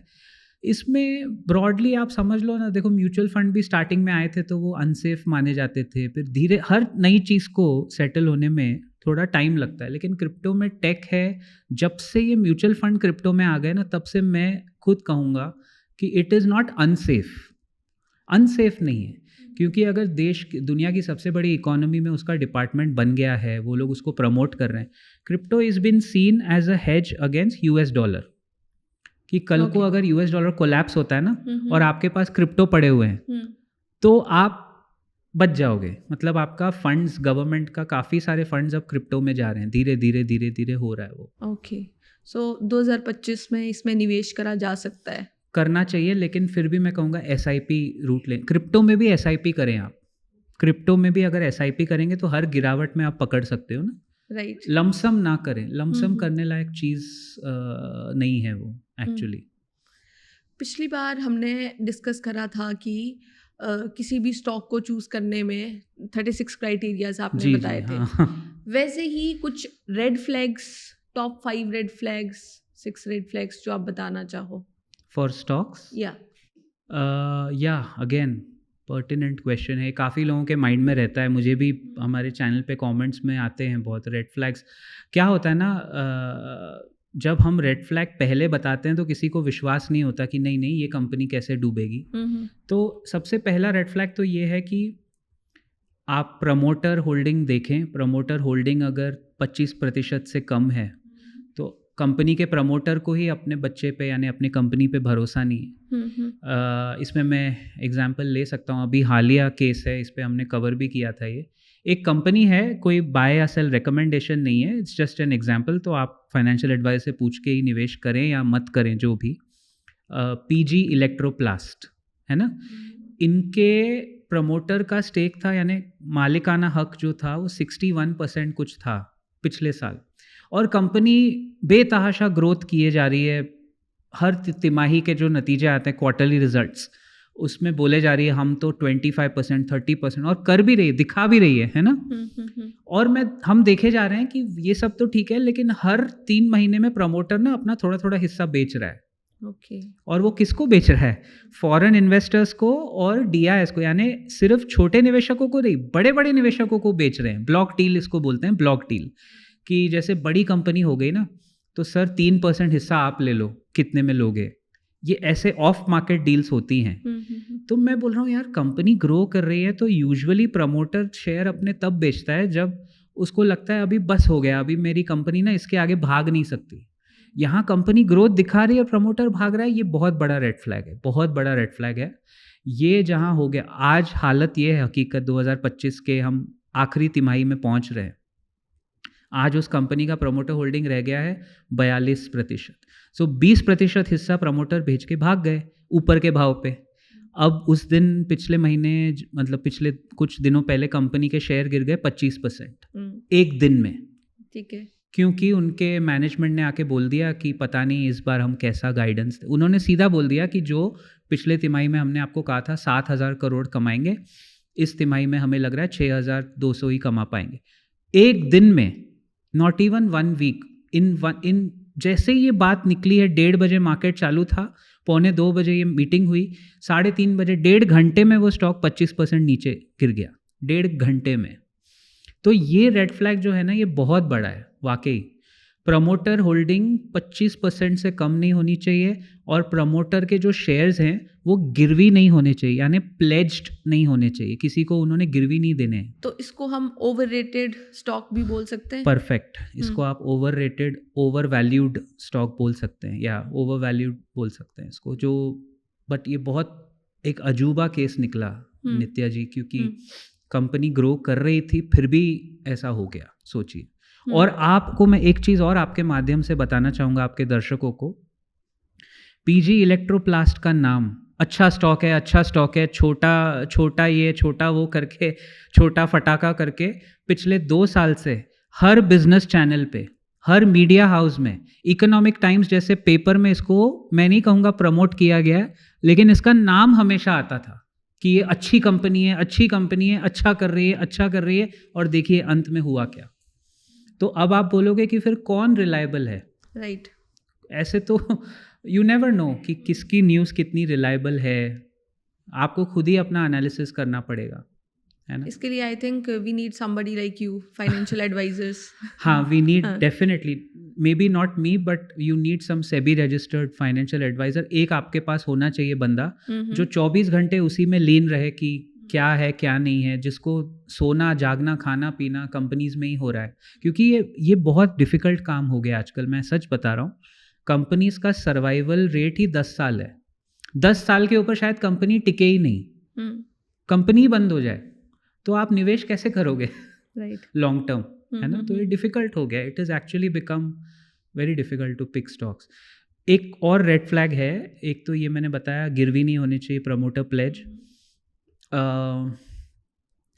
इसमें ब्रॉडली आप समझ लो ना, देखो म्यूचुअल फंड भी स्टार्टिंग में आए थे तो वो अनसेफ माने जाते थे, फिर धीरे हर नई चीज़ को सेटल होने में थोड़ा टाइम लगता है। लेकिन क्रिप्टो में टेक है, जब से ये म्यूचुअल फंड क्रिप्टो में आ गए ना, तब से मैं खुद कहूँगा कि it is not unsafe. Unsafe नहीं है, क्योंकि अगर दुनिया की सबसे बड़ी इकोनॉमी में उसका डिपार्टमेंट बन गया है, वो लोग उसको प्रमोट कर रहे हैं। Crypto is been seen as a hedge against US dollar, कि कल को अगर US डॉलर कोलैप्स होता है ना और आपके पास क्रिप्टो पड़े हुए हैं, तो आप बच जाओगे। मतलब आपका फंड्स, गवर्नमेंट का काफ़ी सारे फंड्स अब क्रिप्टो में जा रहे हैं, धीरे धीरे धीरे धीरे हो रहा है वो। ओके, सो 2025 में इसमें निवेश करा जा सकता है? करना चाहिए, लेकिन फिर भी मैं कहूँगा एसआईपी रूट लें। क्रिप्टो में भी एसआईपी करें आप। क्रिप्टो में भी अगर एसआईपी करेंगे तो हर गिरावट में आप पकड़ सकते हो ना। राइट। लमसम ना करें, लमसम करने लायक चीज़ नहीं है वो एक्चुअली। पिछली बार हमने डिस्कस करा था कि किसी भी स्टॉक को चूज करने में 36 क्राइटेरियाज आपने जी बताए थे। हाँ। वैसे ही कुछ red flags, top 5 red flags, 6 red flags जो आप बताना चाहो फॉर स्टॉक्स या अगेन पर्टिनेंट क्वेश्चन है, काफ़ी लोगों के माइंड में रहता है, मुझे भी हमारे चैनल पे कमेंट्स में आते हैं बहुत रेड फ्लैग्स। क्या होता है ना, जब हम रेड फ्लैग पहले बताते हैं तो किसी को विश्वास नहीं होता कि नहीं नहीं ये कंपनी कैसे डूबेगी। तो सबसे पहला रेड फ्लैग तो ये है कि आप प्रमोटर होल्डिंग देखें। प्रमोटर होल्डिंग अगर 25% से कम है तो कंपनी के प्रमोटर को ही अपने बच्चे पे यानी अपनी कंपनी पे भरोसा नहीं है। इसमें मैं एग्जांपल ले सकता हूँ, अभी हालिया केस है, इस पर हमने कवर भी किया था। ये एक कंपनी है, कोई बाय या सेल रिकमेंडेशन नहीं है, इट्स जस्ट एन एग्जांपल। तो आप फाइनेंशियल एडवाइस से पूछ के ही निवेश करें या मत करें, जो भी। पीजी इलेक्ट्रोप्लास्ट है ना, इनके प्रमोटर का स्टेक था यानी मालिकाना हक जो था वो 61% कुछ था पिछले साल, और कंपनी बेतहाशा ग्रोथ किए जा रही है। हर तिमाही के जो नतीजे आते हैं, क्वार्टरली रिजल्ट्स, उसमें बोले जा रही है हम तो 25%, 30%, और कर भी रही है, दिखा भी रही है ना। और हम देखे जा रहे हैं कि ये सब तो ठीक है, लेकिन हर 3 महीने में प्रमोटर ना अपना थोड़ा थोड़ा हिस्सा बेच रहा है। और वो किसको बेच रहा है? फॉरेन इन्वेस्टर्स को और डीआईएस को, यानी सिर्फ छोटे निवेशकों को नहीं, बड़े बड़े निवेशकों को बेच रहे हैं। ब्लॉक डील इसको बोलते हैं, ब्लॉक डील। कि जैसे बड़ी कंपनी हो गई ना, तो सर 3% हिस्सा आप ले लो, कितने में लोगे? ये ऐसे ऑफ मार्केट डील्स होती हैं। तो मैं बोल रहा हूँ यार, कंपनी ग्रो कर रही है तो यूजुअली प्रमोटर शेयर अपने तब बेचता है जब उसको लगता है अभी बस हो गया, अभी मेरी कंपनी ना इसके आगे भाग नहीं सकती। यहाँ कंपनी ग्रोथ दिखा रही है और प्रमोटर भाग रहा है, ये बहुत बड़ा रेड फ्लैग है, बहुत बड़ा रेड फ्लैग है ये। जहाँ हो गया आज हालत ये है, हकीकत 2025 के हम आखिरी तिमाही में पहुँच रहे हैं। आज उस कंपनी का प्रमोटर होल्डिंग रह गया है 42%। सो 20% हिस्सा प्रमोटर बेच के भाग गए ऊपर के भाव पे। अब उस दिन पिछले महीने, मतलब पिछले कुछ दिनों पहले, कंपनी के शेयर गिर गए 25% एक दिन में। ठीक है, क्योंकि उनके मैनेजमेंट ने आके बोल दिया कि पता नहीं इस बार हम कैसा गाइडेंस। उन्होंने सीधा बोल दिया कि जो पिछले तिमाही में हमने आपको कहा था 7,000 करोड़ कमाएंगे, इस तिमाही में हमें लग रहा है 6,200 ही कमा पाएंगे। एक दिन में, नॉट इवन 1 वीक, इन जैसे ये बात निकली है, 1:30 बजे मार्केट चालू था, 1:45 बजे ये मीटिंग हुई, 3:30 बजे 1.5 घंटे में वो स्टॉक 25% नीचे गिर गया, 1.5 घंटे में। तो ये रेड फ्लैग जो है ना, ये बहुत बड़ा है वाकई। प्रमोटर होल्डिंग 25% से कम नहीं होनी चाहिए, और प्रमोटर के जो शेयर्स हैं वो गिरवी नहीं होने चाहिए, यानी प्लेज्ड नहीं होने चाहिए, किसी को उन्होंने गिरवी नहीं देने हैं। तो इसको हम ओवररेटेड स्टॉक भी बोल सकते हैं। परफेक्ट, इसको आप ओवररेटेड, ओवर वैल्यूड स्टॉक बोल सकते हैं, या ओवर वैल्यूड बोल सकते हैं इसको। जो बट ये बहुत एक अजूबा केस निकला नित्या जी, क्योंकि कंपनी ग्रो कर रही थी फिर भी ऐसा हो गया, सोचिए। और आपको मैं एक चीज़ और आपके माध्यम से बताना चाहूँगा आपके दर्शकों को। पीजी इलेक्ट्रोप्लास्ट का नाम अच्छा स्टॉक है, अच्छा स्टॉक है, छोटा छोटा ये छोटा वो करके, छोटा फटाका करके पिछले 2 साल से हर बिजनेस चैनल पे, हर मीडिया हाउस में, इकोनॉमिक टाइम्स जैसे पेपर में इसको मैं नहीं कहूँगा प्रमोट किया गया, लेकिन इसका नाम हमेशा आता था कि ये अच्छी कंपनी है, अच्छी कंपनी है, अच्छा कर रही है, अच्छा कर रही है। और देखिए अंत में हुआ क्या। तो अब आप बोलोगे कि फिर कौन रिलायबल है? राइट। ऐसे तो यू नेवर नो कि किसकी न्यूज़ कितनी रिलायबल है, आपको खुद ही अपना एनालिसिस करना पड़ेगा, है ना। इसके लिए I think we need somebody like you, financial advisors. हाँ, we need definitely, maybe not me, but you need some SEBI registered financial advisor. एक आपके पास होना चाहिए बंदा जो 24 घंटे उसी में लीन रहे कि क्या है क्या नहीं है, जिसको सोना जागना खाना पीना कंपनीज में ही हो रहा है। क्योंकि ये बहुत डिफ़िकल्ट काम हो गया आजकल, मैं सच बता रहा हूँ। कंपनीज का सर्वाइवल रेट ही 10 साल है। 10 साल के ऊपर शायद कंपनी टिके ही नहीं, कंपनी बंद हो जाए। तो आप निवेश कैसे करोगे राइट। लॉन्ग टर्म, है ना? तो ये डिफ़िकल्ट हो गया, it is actually become very difficult to pick stocks. एक और रेड फ्लैग है, एक तो ये मैंने बताया गिरवी नहीं होनी चाहिए, प्रमोटर प्लेज।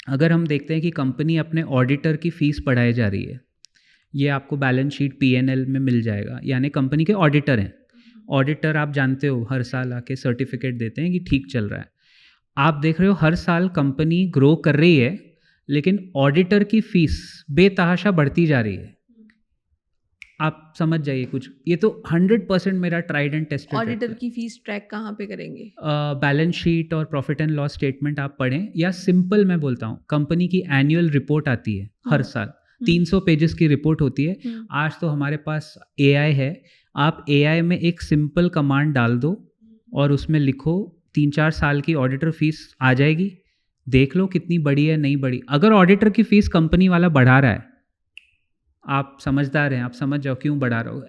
अगर हम देखते हैं कि कंपनी अपने ऑडिटर की फ़ीस बढ़ाई जा रही है, ये आपको बैलेंस शीट P&L में मिल जाएगा, यानी कंपनी के ऑडिटर हैं। ऑडिटर आप जानते हो हर साल आके सर्टिफिकेट देते हैं कि ठीक चल रहा है। आप देख रहे हो हर साल कंपनी ग्रो कर रही है, लेकिन ऑडिटर की फ़ीस बेतहाशा बढ़ती जा रही है। आप समझ जाइए कुछ, ये तो 100% मेरा ट्राइड एंड टेस्टेड। ऑडिटर की फीस ट्रैक कहाँ पे करेंगे? बैलेंस शीट और प्रॉफिट एंड लॉस स्टेटमेंट आप पढ़ें, या सिंपल मैं बोलता हूँ, कंपनी की एनुअल रिपोर्ट आती है हर साल, 300 पेजेस की रिपोर्ट होती है। आज तो हमारे पास AI है, आप AI में एक सिंपल कमांड डाल दो और उसमें लिखो 3-4 साल की ऑडिटर फीस आ जाएगी, देख लो कितनी बड़ी है नहीं बड़ी। अगर ऑडिटर की फीस कंपनी वाला बढ़ा रहा है, आप समझदार हैं, आप समझ जाओ क्यों बढ़ा रहा होगा।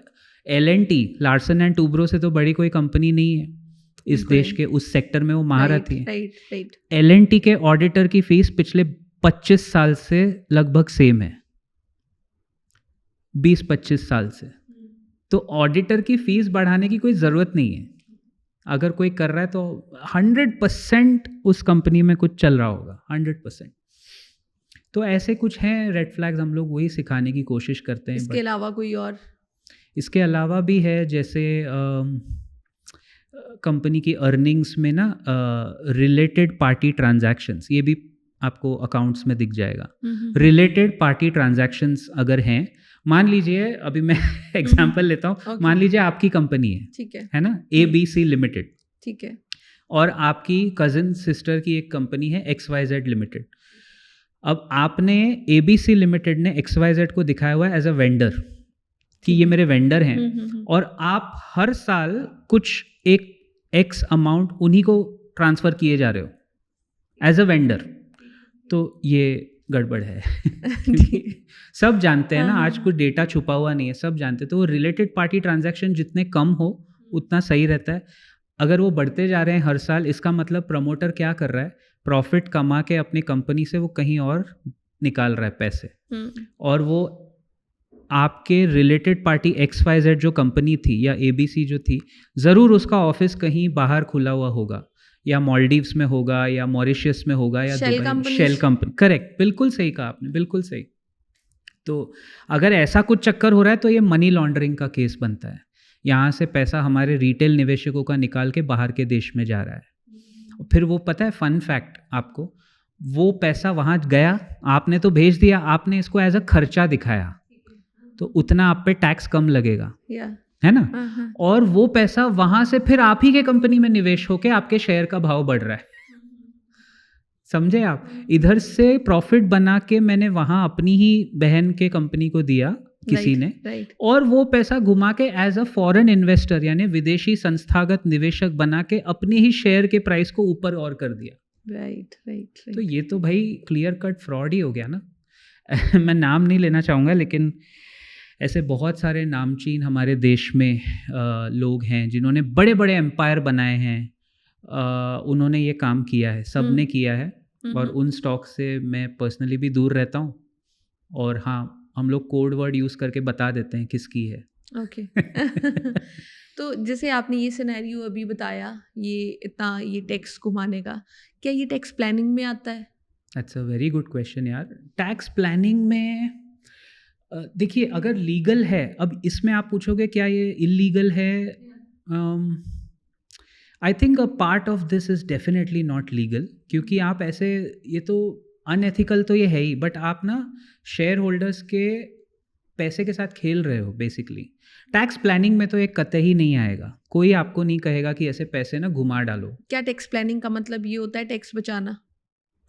L&T, लार्सन एंड टूब्रो से तो बड़ी कोई कंपनी नहीं है इस देश के, उस सेक्टर में वो महारथी है। राइट। L&T के ऑडिटर की फीस पिछले 25 साल से लगभग सेम है, 20-25 साल से। तो ऑडिटर की फीस बढ़ाने की कोई ज़रूरत नहीं है। अगर कोई कर रहा है तो 100% उस कंपनी में कुछ चल रहा होगा, 100%। तो ऐसे कुछ हैं रेड फ्लैग्स, हम लोग वही सिखाने की कोशिश करते हैं। इसके अलावा कोई और? इसके अलावा भी है, जैसे कंपनी की अर्निंग्स में ना रिलेटेड पार्टी ट्रांजैक्शंस, ये भी आपको अकाउंट्स में दिख जाएगा। रिलेटेड पार्टी ट्रांजैक्शंस अगर हैं, मान लीजिए अभी मैं एग्जांपल लेता हूँ, मान लीजिए आपकी कंपनी है, ठीक है ना, ABC लिमिटेड, ठीक है, और आपकी कजिन सिस्टर की एक कंपनी है XYZ लिमिटेड। अब आपने ABC लिमिटेड ने XYZ को दिखाया हुआ है एज अ वेंडर कि ये मेरे वेंडर हैं, और आप हर साल कुछ एक X अमाउंट उन्हीं को ट्रांसफ़र किए जा रहे हो एज अ वेंडर, तो ये गड़बड़ है। सब जानते हैं ना, आज कुछ डेटा छुपा हुआ नहीं है, सब जानते हैं। तो वो रिलेटेड पार्टी ट्रांजैक्शन जितने कम हो उतना सही रहता है। अगर वो बढ़ते जा रहे हैं हर साल, इसका मतलब प्रमोटर क्या कर रहा है, प्रॉफिट कमा के अपनी कंपनी से वो कहीं और निकाल रहा है पैसे, और वो आपके रिलेटेड पार्टी XYZ जो कंपनी थी या ABC जो थी, ज़रूर उसका ऑफिस कहीं बाहर खुला हुआ होगा, या मालदीव्स में होगा, या मॉरिशस में होगा, या दुबई, शेल कंपनी। करेक्ट, बिल्कुल सही कहा आपने, बिल्कुल सही। तो अगर ऐसा कुछ चक्कर हो रहा है तो ये मनी लॉन्ड्रिंग का केस बनता है। यहाँ से पैसा हमारे रिटेल निवेशकों का निकाल के बाहर के देश में जा रहा है। फिर वो, पता है फन फैक्ट आपको, वो पैसा वहाँ गया, आपने तो भेज दिया, आपने इसको एज अ खर्चा दिखाया, तो उतना आप पे टैक्स कम लगेगा, है ना। और वो पैसा वहाँ से फिर आप ही के कंपनी में निवेश होके आपके शेयर का भाव बढ़ रहा है। समझे आप, इधर से प्रॉफिट बना के मैंने वहाँ अपनी ही बहन के कंपनी को दिया किसी ने, और वो पैसा घुमा के एज अ फॉरेन इन्वेस्टर यानी विदेशी संस्थागत निवेशक बना के अपने ही शेयर के प्राइस को ऊपर और कर दिया। राइट। तो ये तो भाई क्लियर कट फ्रॉड ही हो गया ना। मैं नाम नहीं लेना चाहूँगा, लेकिन ऐसे बहुत सारे नामचीन हमारे देश में लोग हैं जिन्होंने बड़े बड़े एम्पायर बनाए हैं, उन्होंने ये काम किया है, सब ने किया है, और उन स्टॉक से मैं पर्सनली भी दूर रहता हूँ। और हाँ, हम लोग कोड वर्ड यूज़ करके बता देते हैं किसकी है। ओके। तो जैसे आपने ये सिनेरियो अभी बताया, ये टैक्स घुमाने का, क्या ये टैक्स प्लानिंग में आता है? That's a very good question यार। टैक्स प्लानिंग में देखिए, अगर लीगल है, अब इसमें आप पूछोगे क्या ये इलीगल है, I think a part of this is definitely not legal, क्योंकि आप ऐसे, ये तो अनएथिकल तो ये है ही, बट आप ना शेयर होल्डर्स के पैसे के साथ खेल रहे हो बेसिकली। टैक्स प्लानिंग में तो एक कतई नहीं आएगा, कोई आपको नहीं कहेगा कि ऐसे पैसे ना घुमा डालो। क्या टैक्स प्लानिंग का मतलब ये होता है टैक्स बचाना?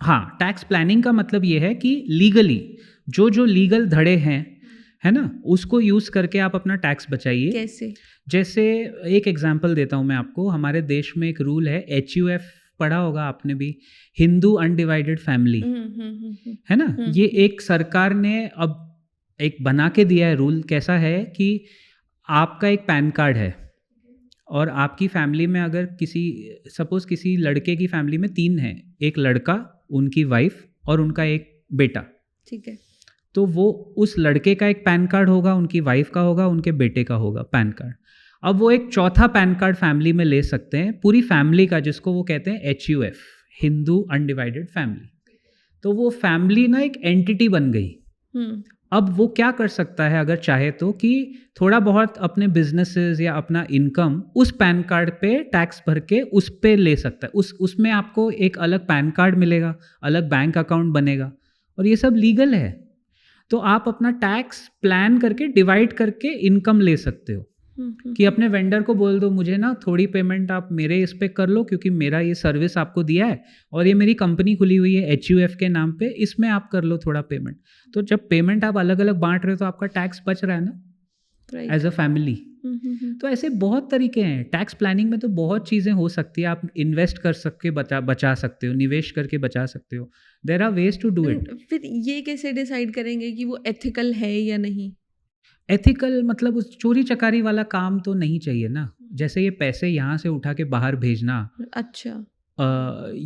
हाँ, टैक्स प्लानिंग का मतलब ये है कि लीगली जो लीगल धड़े हैं, है ना, उसको यूज़ करके आप अपना टैक्स बचाइए। कैसे? जैसे एक एग्जांपल देता हूँ मैं आपको। हमारे देश में एक रूल है, HUF पढ़ा होगा आपने भी, हिंदू अनडिवाइडेड फैमिली, है ना। ये एक सरकार ने अब एक बना के दिया है रूल। कैसा है कि आपका एक पैन कार्ड है, और आपकी फैमिली में अगर किसी, सपोज किसी लड़के की फैमिली में 3 हैं, एक लड़का, उनकी वाइफ और उनका एक बेटा, ठीक है। तो वो उस लड़के का एक पैन कार्ड होगा, उनकी वाइफ का होगा, उनके बेटे का होगा पैन कार्ड। अब वो एक चौथा पैन कार्ड फैमिली में ले सकते हैं, पूरी फैमिली का, जिसको वो कहते हैं HUF, हिंदू अनडिवाइडेड फैमिली। तो वो फैमिली ना एक एंटिटी बन गई। अब वो क्या कर सकता है अगर चाहे तो, कि थोड़ा बहुत अपने बिजनेसेस या अपना इनकम उस पैन कार्ड पे टैक्स भर के उस पे ले सकता है। उसमें आपको एक अलग पैन कार्ड मिलेगा, अलग बैंक अकाउंट बनेगा, और ये सब लीगल है। तो आप अपना टैक्स प्लान करके डिवाइड करके इनकम ले सकते हो, कि अपने वेंडर को बोल दो मुझे ना थोड़ी पेमेंट आप मेरे इस पे कर लो, क्योंकि मेरा ये सर्विस आपको दिया है और ये मेरी कंपनी खुली हुई है HUF के नाम पे, इसमें आप कर लो थोड़ा पेमेंट। तो जब पेमेंट आप अलग अलग बांट रहे हो तो आपका टैक्स बच रहा है ना, एज अ फैमिली। तो ऐसे बहुत तरीके हैं टैक्स प्लानिंग में, तो बहुत चीज़ें हो सकती है। आप इन्वेस्ट कर सकते, बचा सकते हो, निवेश करके बचा सकते हो। There are ways to do it. फिर ये कैसे डिसाइड करेंगे कि वो एथिकल है या नहीं? एथिकल मतलब उस चोरी चकारी वाला काम तो नहीं चाहिए ना। जैसे ये पैसे यहाँ से उठा के बाहर भेजना, अच्छा,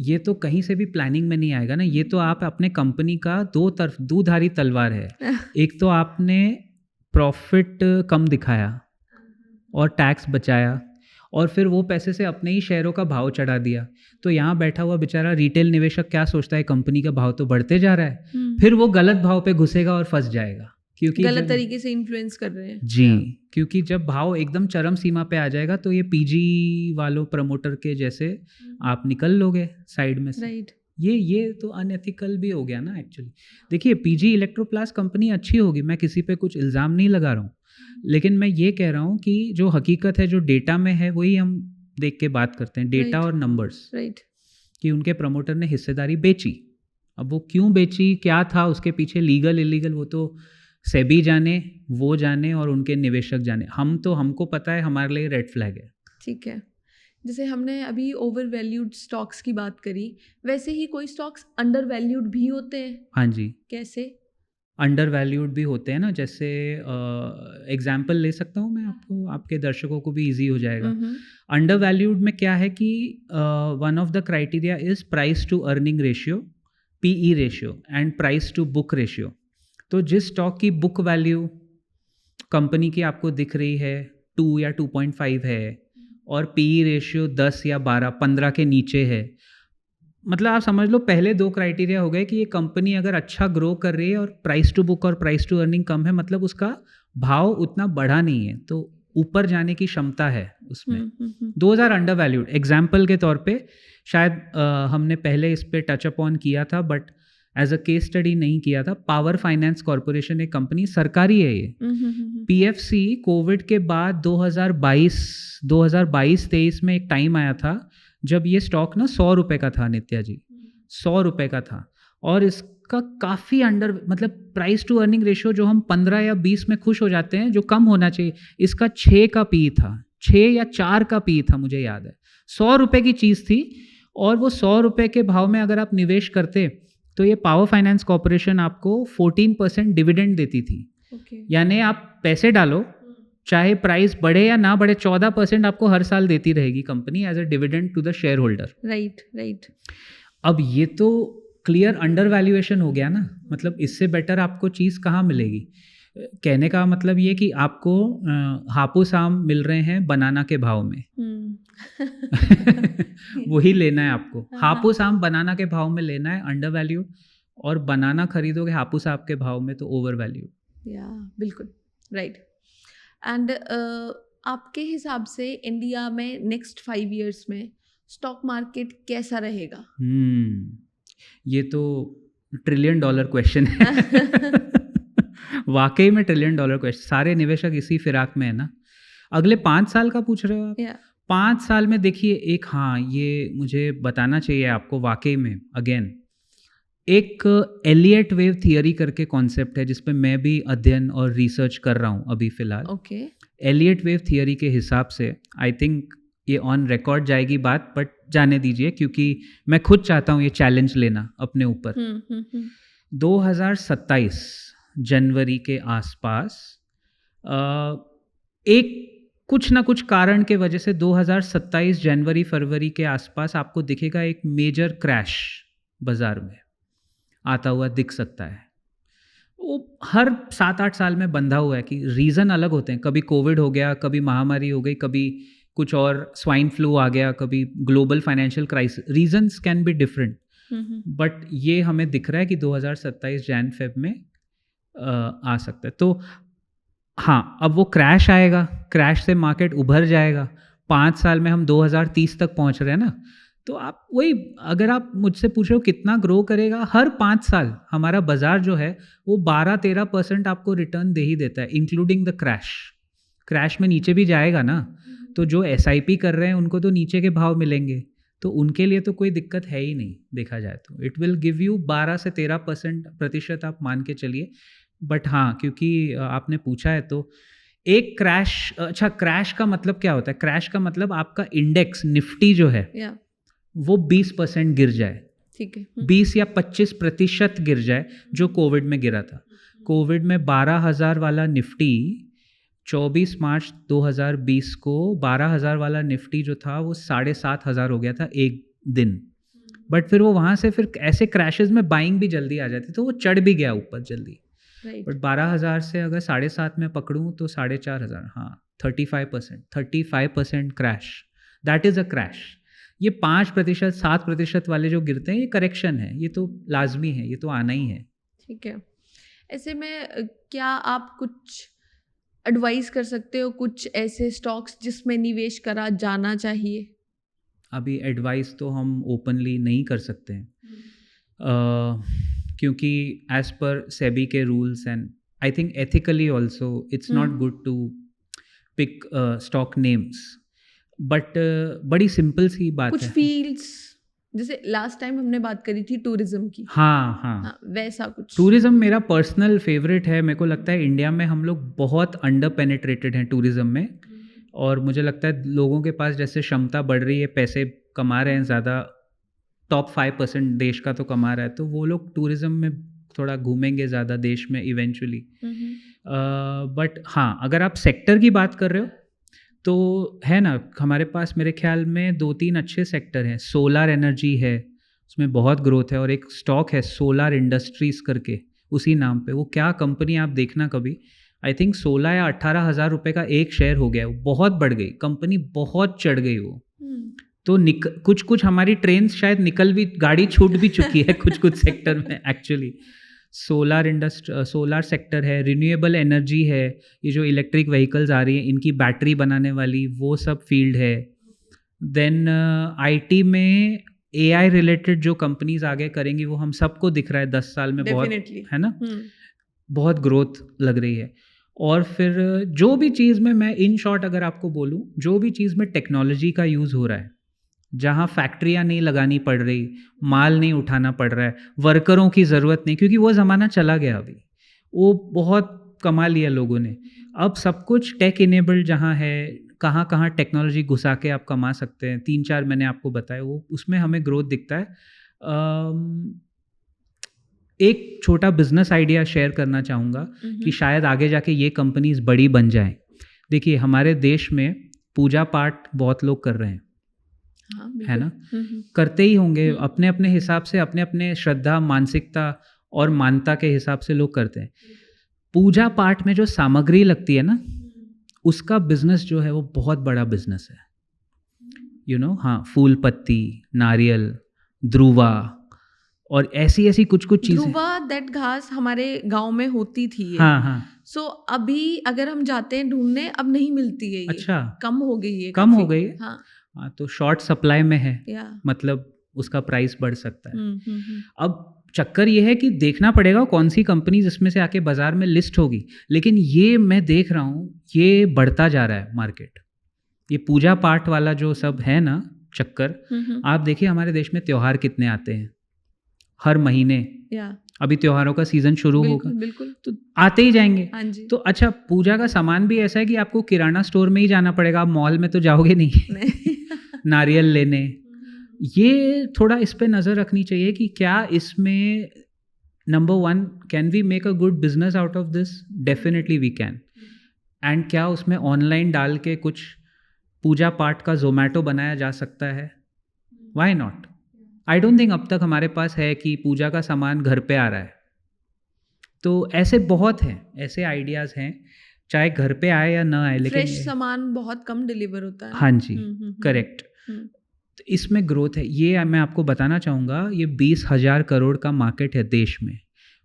ये तो कहीं से भी प्लानिंग में नहीं आएगा ना। ये तो आप अपने कंपनी का दो तरफ दुधारी तलवार है। एक तो आपने प्रॉफिट कम दिखाया और टैक्स बचाया, और फिर वो पैसे से अपने ही शेयरों का भाव चढ़ा दिया। तो यहाँ बैठा हुआ बेचारा रिटेल निवेशक क्या सोचता है, कंपनी का भाव तो बढ़ते जा रहा है, फिर वो गलत भाव पे घुसेगा और फंस जाएगा, क्योंकि गलत तरीके से इन्फ्लुएंस कर रहे हैं। जी, क्योंकि जब भाव एकदम चरम सीमा पे आ जाएगा तो ये PG वालों प्रमोटर के जैसे आप निकल लोगे साइड में से। राइट। ये तो अनएथिकल भी हो गया ना एक्चुअली। देखिए PG इलेक्ट्रोप्लास्ट कंपनी अच्छी होगी, मैं किसी पे कुछ इल्ज़ाम नहीं लगा रहा हूँ, लेकिन मैं ये कह रहा हूँ कि जो हकीकत है, जो डेटा में है, वही हम देख के बात करते हैं, डेटा और नंबर्स। राइट। कि उनके प्रमोटर ने हिस्सेदारी बेची। अब वो क्यों बेची, क्या था उसके पीछे, लीगल इलीगल, वो तो सेबी जाने, वो जाने और उनके निवेशक जाने। हमको पता है, हमारे लिए रेड फ्लैग है। ठीक है। जैसे हमने अभी ओवर वैल्यूड स्टॉक्स की बात करी, वैसे ही कोई स्टॉक्स अंडर वैल्यूड भी होते हैं? हाँ जी, कैसे? अंडर वैल्यूड भी होते हैं ना। जैसे एग्जाम्पल ले सकता हूँ मैं आपको, आपके दर्शकों को भी ईजी हो जाएगा। अंडर वैल्यूड में क्या है कि one of the criteria is price to earning ratio, PE ratio, and price to book ratio. तो जिस स्टॉक की बुक वैल्यू कंपनी की आपको दिख रही है 2 या 2.5 है, और PE रेशियो 10 या 12, 15 के नीचे है, मतलब आप समझ लो पहले दो क्राइटेरिया हो गए कि ये कंपनी अगर अच्छा ग्रो कर रही है और प्राइस टू बुक और प्राइस टू अर्निंग कम है, मतलब उसका भाव उतना बढ़ा नहीं है, तो ऊपर जाने की क्षमता है उसमें। Those are under valued. Example के तौर पे शायद हमने पहले इस पे टच अपॉन किया था, but as a case study नहीं किया था। पावर फाइनेंस कॉरपोरेशन एक कंपनी, सरकारी है ये। PFC कोविड के बाद 2022-23 में एक टाइम आया था जब ये स्टॉक ना 100 रुपये का था, नित्या जी, 100 रुपये का था, और इसका काफ़ी अंडर, मतलब प्राइस टू अर्निंग रेशियो जो हम 15 या 20 में खुश हो जाते हैं, जो कम होना चाहिए, इसका 6 का PE था, 6 या 4 का PE था, मुझे याद है। 100 रुपये की चीज़ थी, और वो 100 रुपये के भाव में अगर आप निवेश करते तो ये पावर फाइनेंस कॉरपोरेशन आपको 14% डिविडेंड देती थी। यानी आप पैसे डालो, चाहे प्राइस बढ़े या ना बढ़े, 14% आपको हर साल देती रहेगी company as a dividend to the share holder. Right. अब ये तो क्लियर अंडर वैल्यूएशन हो गया ना, मतलब इससे बेटर आपको चीज़ कहाँ मिलेगी। कहने का मतलब ये कि आपको हापुस आम मिल रहे हैं बनाना के भाव में वही लेना है आपको। हापुस आम बनाना के भाव में लेना है, अंडर वैल्यूड, और बनाना खरीदोगे हापुस आम के भाव में तो ओवर वैल्यूड। या बिल्कुल राइट। एंड आपके हिसाब से इंडिया में नेक्स्ट 5 इयर्स में स्टॉक मार्केट कैसा रहेगा? ये तो $1 ट्रिलियन क्वेश्चन है वाकई में $1 ट्रिलियन क्वेश्चन। सारे निवेशक इसी फिराक में है ना। अगले 5 साल का पूछ रहे हो आप? 5 साल में देखिए, एक, हाँ ये मुझे बताना चाहिए आपको, वाकई में अगेन एक एलियट वेव थियरी करके कॉन्सेप्ट है जिस पे मैं भी अध्ययन और रिसर्च कर रहा हूँ अभी फिलहाल। एलियट वेव थियरी के हिसाब से आई थिंक ये ऑन रिकॉर्ड जाएगी बात, बट जाने दीजिए, क्योंकि मैं खुद चाहता हूँ ये चैलेंज लेना अपने ऊपर। 2027 जनवरी के आसपास एक कुछ ना कुछ कारण के वजह से 2027 जनवरी फरवरी के आसपास आपको दिखेगा एक मेजर क्रैश बाजार में। आता हुआ दिख सकता है। वो हर 7-8 साल में बंधा हुआ है कि रीज़न अलग होते हैं, कभी कोविड हो गया, कभी महामारी हो गई, कभी कुछ और स्वाइन फ्लू आ गया, कभी global financial crisis, reasons can be different, but ये हमें दिख रहा है कि 2027 जैन फेब में आ सकता है। तो हाँ, अब वो क्रैश आएगा, क्रैश से मार्केट उभर जाएगा, 5 साल में हम 2030 तक पहुंच रहे हैं ना। तो आप वही, अगर आप मुझसे पूछ रहे हो कितना ग्रो करेगा, हर 5 साल हमारा बाजार जो है वो 12-13% आपको रिटर्न दे ही देता है, इंक्लूडिंग द क्रैश। क्रैश में नीचे भी जाएगा ना, तो जो SIP कर रहे हैं उनको तो नीचे के भाव मिलेंगे, तो उनके लिए तो कोई दिक्कत है ही नहीं देखा जाए तो। इट विल गिव यू 12 से 13% आप मान के चलिए। बट हाँ, क्योंकि आपने पूछा है तो एक क्रैश, अच्छा क्रैश का मतलब क्या होता है? क्रैश का मतलब आपका इंडेक्स निफ्टी जो है वो 20% गिर जाए, ठीक है, 20 या 25% गिर जाए, जो कोविड में गिरा था। कोविड में 12,000 वाला निफ्टी 24 मार्च 2020 को 12,000 वाला निफ्टी जो था वो 7,500 हो गया था एक दिन। बट फिर वो वहाँ से फिर ऐसे क्रैशेस में बाइंग भी जल्दी आ जाती, तो वो चढ़ भी गया ऊपर जल्दी। बट 12,000 से अगर 7,500 में पकड़ूँ तो 4,500, हाँ 35% crash, that is a crash. ये 5%, 7% वाले जो गिरते हैं ये करेक्शन है, ये तो लाजमी है, ये तो आना ही है। ठीक है। ऐसे में क्या आप कुछ एडवाइस कर सकते हो, कुछ ऐसे स्टॉक्स जिसमें निवेश करा जाना चाहिए? अभी एडवाइस तो हम ओपनली नहीं कर सकते हैं, क्योंकि एज पर सेबी के rules and I think ethically also it's not good to pick stock names. But बड़ी सिंपल सी बात कुछ है। फील्ड्स, जैसे लास्ट टाइम हमने बात करी थी टूरिज्म की, हाँ, वैसा कुछ। टूरिज्म मेरा पर्सनल फेवरेट है। मेरे को लगता है इंडिया में हम लोग बहुत अंडर पेनिट्रेटेड हैं टूरिज्म में, और मुझे लगता है लोगों के पास जैसे क्षमता बढ़ रही है, पैसे कमा रहे हैं ज़्यादा, टॉप 5% देश का तो कमा रहा है, तो वो लोग टूरिज्म में थोड़ा घूमेंगे ज़्यादा देश में इवेंचुअली। बट हाँ, अगर आप सेक्टर की बात कर रहे हो तो है ना, हमारे पास मेरे ख्याल में 2-3 अच्छे सेक्टर हैं। सोलर एनर्जी है, उसमें बहुत ग्रोथ है, और एक स्टॉक है सोलर इंडस्ट्रीज़ करके, उसी नाम पे। वो क्या कंपनी, आप देखना कभी, आई थिंक 16 या 18,000 रुपये का एक शेयर हो गया, वो बहुत बढ़ गई कंपनी, बहुत चढ़ गई वो। तो कुछ हमारी ट्रेन शायद निकल भी, गाड़ी छूट भी चुकी है कुछ सेक्टर में एक्चुअली। सोलर सेक्टर है, रिन्यूएबल एनर्जी है, ये जो इलेक्ट्रिक व्हीकल्स आ रही हैं इनकी बैटरी बनाने वाली, वो सब फील्ड है। देन IT में AI रिलेटेड जो कंपनीज आगे करेंगी वो हम सबको दिख रहा है 10 साल में, बहुत है ना, बहुत ग्रोथ लग रही है। और फिर जो भी चीज़ में, मैं इन शॉर्ट अगर आपको बोलूँ, जो भी चीज़ में टेक्नोलॉजी का यूज़ हो रहा है, जहाँ फैक्ट्रियाँ नहीं लगानी पड़ रही, माल नहीं उठाना पड़ रहा है, वर्करों की ज़रूरत नहीं, क्योंकि वो ज़माना चला गया अभी, वो बहुत कमा लिया लोगों ने। अब सब कुछ टेक इनेबल्ड जहाँ है, कहाँ कहाँ टेक्नोलॉजी घुसा के आप कमा सकते हैं, 3-4 मैंने आपको बताया, वो उसमें हमें ग्रोथ दिखता है। एक छोटा बिजनेस आइडिया शेयर करना चाहूँगा कि शायद आगे जाके ये कंपनीज बड़ी बन जाएं। देखिए, हमारे देश में पूजा पाठ बहुत लोग कर रहे हैं, है ना, करते ही होंगे अपने अपने हिसाब से, अपने अपने श्रद्धा, मानसिकता और मानता के हिसाब से लोग करते हैं। पूजा पाठ में जो सामग्री लगती है ना, उसका बिजनेस जो है वो बहुत बड़ा बिजनेस है, यू नो। हाँ, फूल पत्ती, नारियल, ध्रुवा और ऐसी कुछ चीजें। ध्रुवा, दैट घास हमारे गांव में होती थी ये। हाँ। सो अभी अगर हम जाते हैं ढूंढने, अब नहीं मिलती है ये। अच्छा, कम हो गई है, कम हो गई। हाँ, तो शॉर्ट सप्लाई में है, मतलब उसका प्राइस बढ़ सकता है। अब चक्कर ये है कि देखना पड़ेगा कौन सी कंपनी इसमें से आके बाजार में लिस्ट होगी, लेकिन ये मैं देख रहा हूँ ये बढ़ता जा रहा है मार्केट। ये पूजा पाठ वाला जो सब है ना चक्कर, आप देखिए हमारे देश में त्योहार कितने आते हैं हर महीने। अभी त्योहारों का सीजन शुरू होगा, बिल्कुल, तो आते ही जाएंगे। तो अच्छा, पूजा का सामान भी ऐसा है कि आपको किराना स्टोर में ही जाना पड़ेगा, आप मॉल में तो जाओगे नहीं नारियल लेने। ये थोड़ा इस पे नज़र रखनी चाहिए कि क्या इसमें, number 1, can we make a good business out of this? Definitely we can. And क्या उसमें ऑनलाइन डाल के कुछ पूजा पाठ का जोमेटो बनाया जा सकता है? Why not? I don't think अब तक हमारे पास है कि पूजा का सामान घर पे आ रहा है। तो ऐसे बहुत हैं, ऐसे आइडियाज़ हैं, चाहे घर पे आए या ना आए, लेकिन फ्रेश सामान बहुत कम डिलीवर होता है ना। हाँ जी, करेक्ट। तो इसमें ग्रोथ है, ये मैं आपको बताना चाहूँगा। ये 20,000 करोड़ का मार्केट है देश में।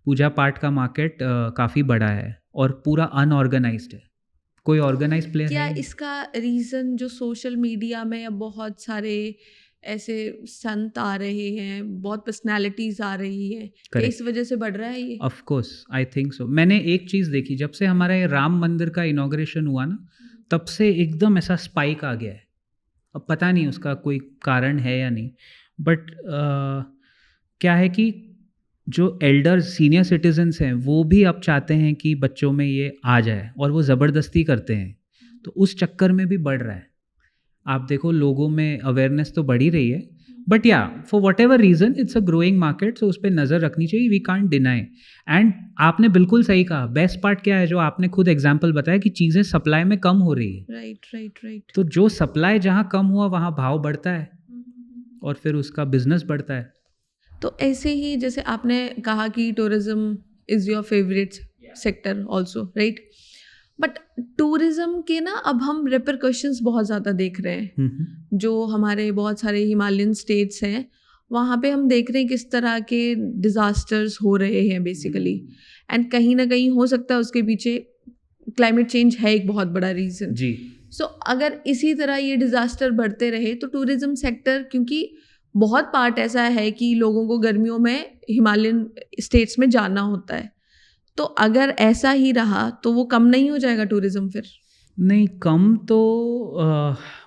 पूजा पाठ का मार्केट काफ़ी बड़ा है और पूरा अनऑर्गेनाइज्ड है, कोई ऑर्गेनाइज प्लेयर क्या है ही नहीं। इसका रीज़न जो सोशल मीडिया में अब बहुत सारे ऐसे संत आ रहे हैं, बहुत पर्सनालिटीज आ रही हैं, क्या Correct. इस वजह से बढ़ रहा है ये? Of course I think so. मैंने एक चीज़ देखी, जब से हमारा ये राम मंदिर का इनॉग्रेशन हुआ ना, तब से एकदम ऐसा स्पाइक आ गया है। अब पता नहीं उसका कोई कारण है या नहीं, बट क्या है कि जो एल्डर्स सीनियर सिटीजन्स हैं वो भी अब चाहते हैं कि बच्चों में ये आ जाए, और वो ज़बरदस्ती करते हैं, तो उस चक्कर में भी बढ़ रहा है। आप देखो लोगों में अवेयरनेस तो बढ़ ही रही है, but yeah for whatever reason it's a growing market, so उस पर नज़र रखनी चाहिए, वी कांट डिनाई। एंड आपने बिल्कुल सही कहा, बेस्ट पार्ट क्या है, जो आपने खुद एग्जाम्पल बताया कि चीज़ें सप्लाई में कम हो रही है। राइट। तो जो सप्लाई जहाँ कम हुआ वहाँ भाव बढ़ता है और फिर उसका बिजनेस बढ़ता है। तो ऐसे ही जैसे आपने कहा कि tourism is your favourite sector also, right? But tourism के ना अब हम रिपरकशंस बहुत ज़्यादा देख रहे हैं। जो हमारे बहुत सारे हिमालयन स्टेट्स हैं, वहाँ पे हम देख रहे हैं किस तरह के डिज़ास्टर्स हो रहे हैं बेसिकली, एंड कहीं ना कहीं हो सकता है उसके पीछे क्लाइमेट चेंज है एक बहुत बड़ा रीज़न जी। सो अगर इसी तरह ये डिज़ास्टर बढ़ते रहे तो टूरिज्म सेक्टर, क्योंकि बहुत पार्ट ऐसा है कि लोगों को गर्मियों में हिमालयन स्टेट्स में जाना होता है, तो अगर ऐसा ही रहा तो वो कम नहीं हो जाएगा टूरिज्म फिर? नहीं, कम तो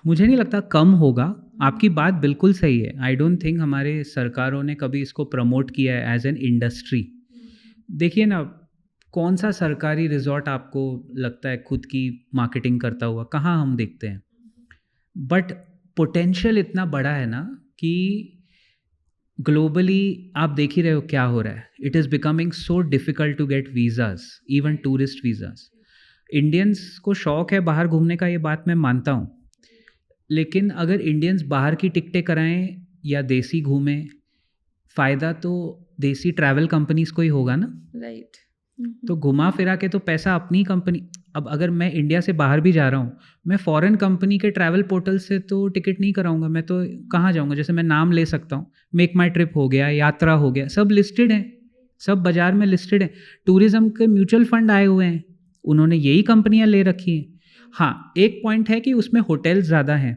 मुझे नहीं लगता कम होगा। आपकी बात बिल्कुल सही है। आई डोंट थिंक हमारे सरकारों ने कभी इसको प्रमोट किया है एज एन इंडस्ट्री। देखिए ना, कौन सा सरकारी रिजॉर्ट आपको लगता है खुद की मार्केटिंग करता हुआ? कहाँ हम देखते हैं। बट पोटेंशियल इतना बड़ा है ना कि ग्लोबली आप देख ही रहे हो क्या हो रहा है। It is becoming so difficult to get visas, even tourist visas. Indians को शौक़ है बाहर घूमने का, ये बात मैं मानता हूँ, लेकिन अगर इंडियंस बाहर की टिकटें कराएं या देसी घूमें, फ़ायदा तो देसी ट्रैवल कंपनीज़ को ही होगा ना। राइट। तो घुमा फिरा के तो पैसा अपनी कंपनी। अब अगर मैं इंडिया से बाहर भी जा रहा हूँ, मैं फॉरेन कंपनी के ट्रैवल पोर्टल से तो टिकट नहीं कराऊंगा। मैं तो कहाँ जाऊँगा? जैसे मैं नाम ले सकता हूँ, मेक माई ट्रिप हो गया, यात्रा हो गया, सब लिस्टेड हैं, सब बाज़ार में लिस्टेड हैं। टूरिज़्म के म्यूचुअल फंड आए हुए हैं, उन्होंने यही कंपनियां ले रखी हैं। हाँ, एक पॉइंट है कि उसमें होटल्स ज़्यादा हैं,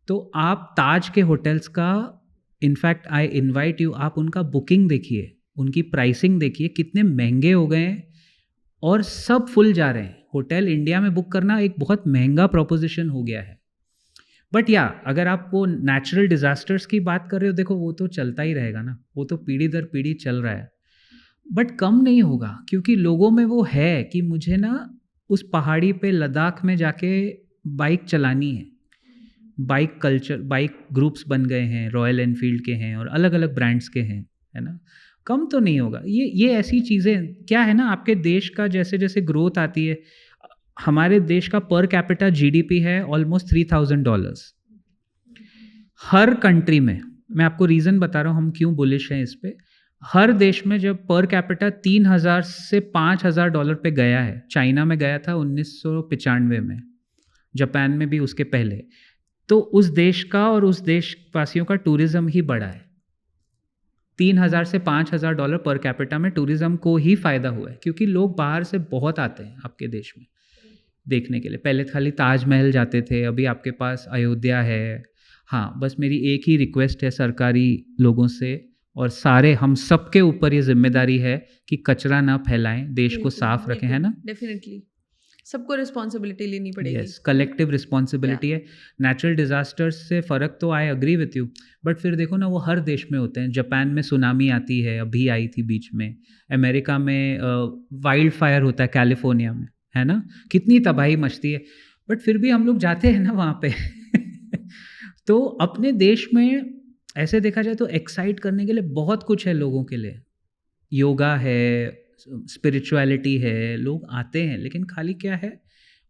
तो आप ताज के होटल्स का, इनफैक्ट आई इनवाइट यू, आप उनका बुकिंग देखिए, उनकी प्राइसिंग देखिए, कितने महंगे हो गए हैं और सब फुल जा रहे हैं। होटल इंडिया में बुक करना एक बहुत महंगा प्रोपोजिशन हो गया है। बट या अगर आप वो नेचुरल डिज़ास्टर्स की बात कर रहे हो, देखो वो तो चलता ही रहेगा ना, वो तो पीढ़ी दर पीढ़ी चल रहा है, बट कम नहीं होगा, क्योंकि लोगों में वो है कि मुझे ना उस पहाड़ी पे लद्दाख में जाके बाइक चलानी है। बाइक कल्चर, बाइक ग्रुप्स बन गए हैं, रॉयल एनफील्ड के हैं और अलग अलग ब्रांड्स के हैं, है ना। कम तो नहीं होगा। ये ऐसी चीज़ें क्या है ना, आपके देश का जैसे जैसे ग्रोथ आती है, हमारे देश का पर कैपिटा जीडीपी है ऑलमोस्ट $3,000 हर कंट्री में। मैं आपको रीज़न बता रहा हूँ हम क्यों बुलिश हैं इस पे। हर देश में जब पर कैपिटा $3,000 से $5,000 पे गया है, चाइना में गया था 1995 में, जापान में भी उसके पहले, तो उस देश का और उस देशवासियों का टूरिज़्म ही बढ़ा है। $3,000 से $5,000 पर कैपिटा में टूरिज़्म को ही फ़ायदा हुआ है, क्योंकि लोग बाहर से बहुत आते हैं आपके देश में देखने के लिए। पहले खाली ताजमहल जाते थे, अभी आपके पास अयोध्या है। हाँ, बस मेरी एक ही रिक्वेस्ट है सरकारी लोगों से, और सारे हम सब के ऊपर ये जिम्मेदारी है कि कचरा ना फैलाएं, देश को साफ रखें, है ना। डेफिनेटली सबको रिस्पॉन्सिबिलिटी लेनी पड़ेगी। यस, कलेक्टिव रिस्पॉन्सिबिलिटी है। नेचुरल डिज़ास्टर्स से फ़र्क तो I agree with you, but फिर देखो ना वो हर देश में होते हैं। जापान में सुनामी आती है, अभी आई थी बीच में। अमेरिका में वाइल्ड फायर होता है, कैलिफोर्निया में, है ना, कितनी तबाही मचती है, बट फिर भी हम लोग जाते हैं ना वहाँ पे तो अपने देश में ऐसे देखा जाए तो एक्साइट करने के लिए बहुत कुछ है लोगों के लिए। योगा है, स्पिरिचुअलिटी है, लोग आते हैं, लेकिन खाली क्या है,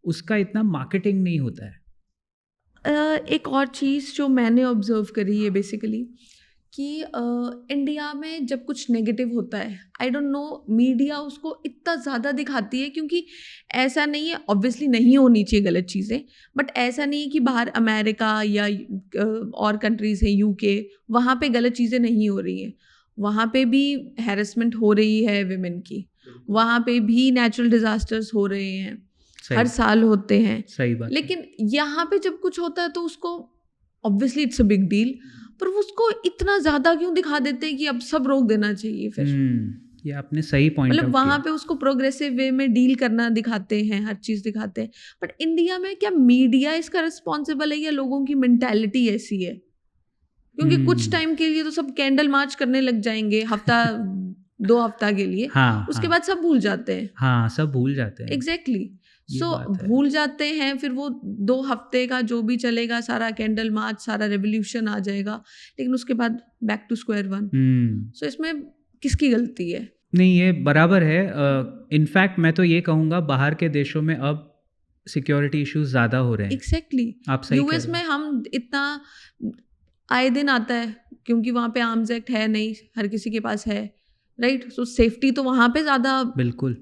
उसका इतना मार्केटिंग नहीं होता है। एक और चीज़ जो मैंने ऑब्जर्व करी है बेसिकली, कि इंडिया में जब कुछ नेगेटिव होता है, आई डोंट नो, मीडिया उसको इतना ज़्यादा दिखाती है, क्योंकि ऐसा नहीं है, ऑब्वियसली नहीं होनी चाहिए गलत चीज़ें, बट ऐसा नहीं है कि बाहर अमेरिका या और कंट्रीज़ हैं, यूके, वहाँ पे गलत चीज़ें नहीं हो रही हैं, वहाँ पे भी हैरेसमेंट हो रही है विमेन की, वहाँ पे भी नेचुरल डिजास्टर्स हो रहे हैं, हर साल होते हैं। सही बात। लेकिन यहाँ पे जब कुछ होता है तो उसको obviously it's a big deal, पर वो उसको इतना ज्यादा क्यों दिखा देते हैं कि अब सब रोक देना चाहिए फिर। ये आपने सही पॉइंट मतलब वहां पे उसको प्रोग्रेसिव वे में डील करना दिखाते हैं, हर चीज दिखाते हैं, बट इंडिया में क्या मीडिया इसका रिस्पॉन्सिबल है या लोगों की मेंटालिटी ऐसी है? क्योंकि कुछ टाइम के लिए तो सब कैंडल मार्च करने लग जाएंगे, हफ्ता 2 हफ्ता के लिए, उसके बाद सब भूल जाते हैं। हाँ, सब भूल जाते हैं। एग्जैक्टली। सो भूल जाते हैं, फिर वो 2 हफ्ते का जो भी चलेगा, सारा कैंडल मार्च, सारा रेवोल्यूशन आ जाएगा, लेकिन उसके बाद बैक टू स्क्वायर वन। सो इसमें किसकी गलती है? नहीं, ये बराबर है। इनफैक्ट मैं तो ये कहूँगा बाहर के देशों में अब सिक्योरिटी इश्यूज ज़्यादा हो रहे हैं। एग्जैक्टली। आप सही यूएस में हम इतना आए दिन आता है, क्योंकि वहाँ पे आर्म्स एक्ट है नहीं, हर किसी के पास है, राइट? सो सेफ्टी तो वहाँ पे ज़्यादा, बिल्कुल,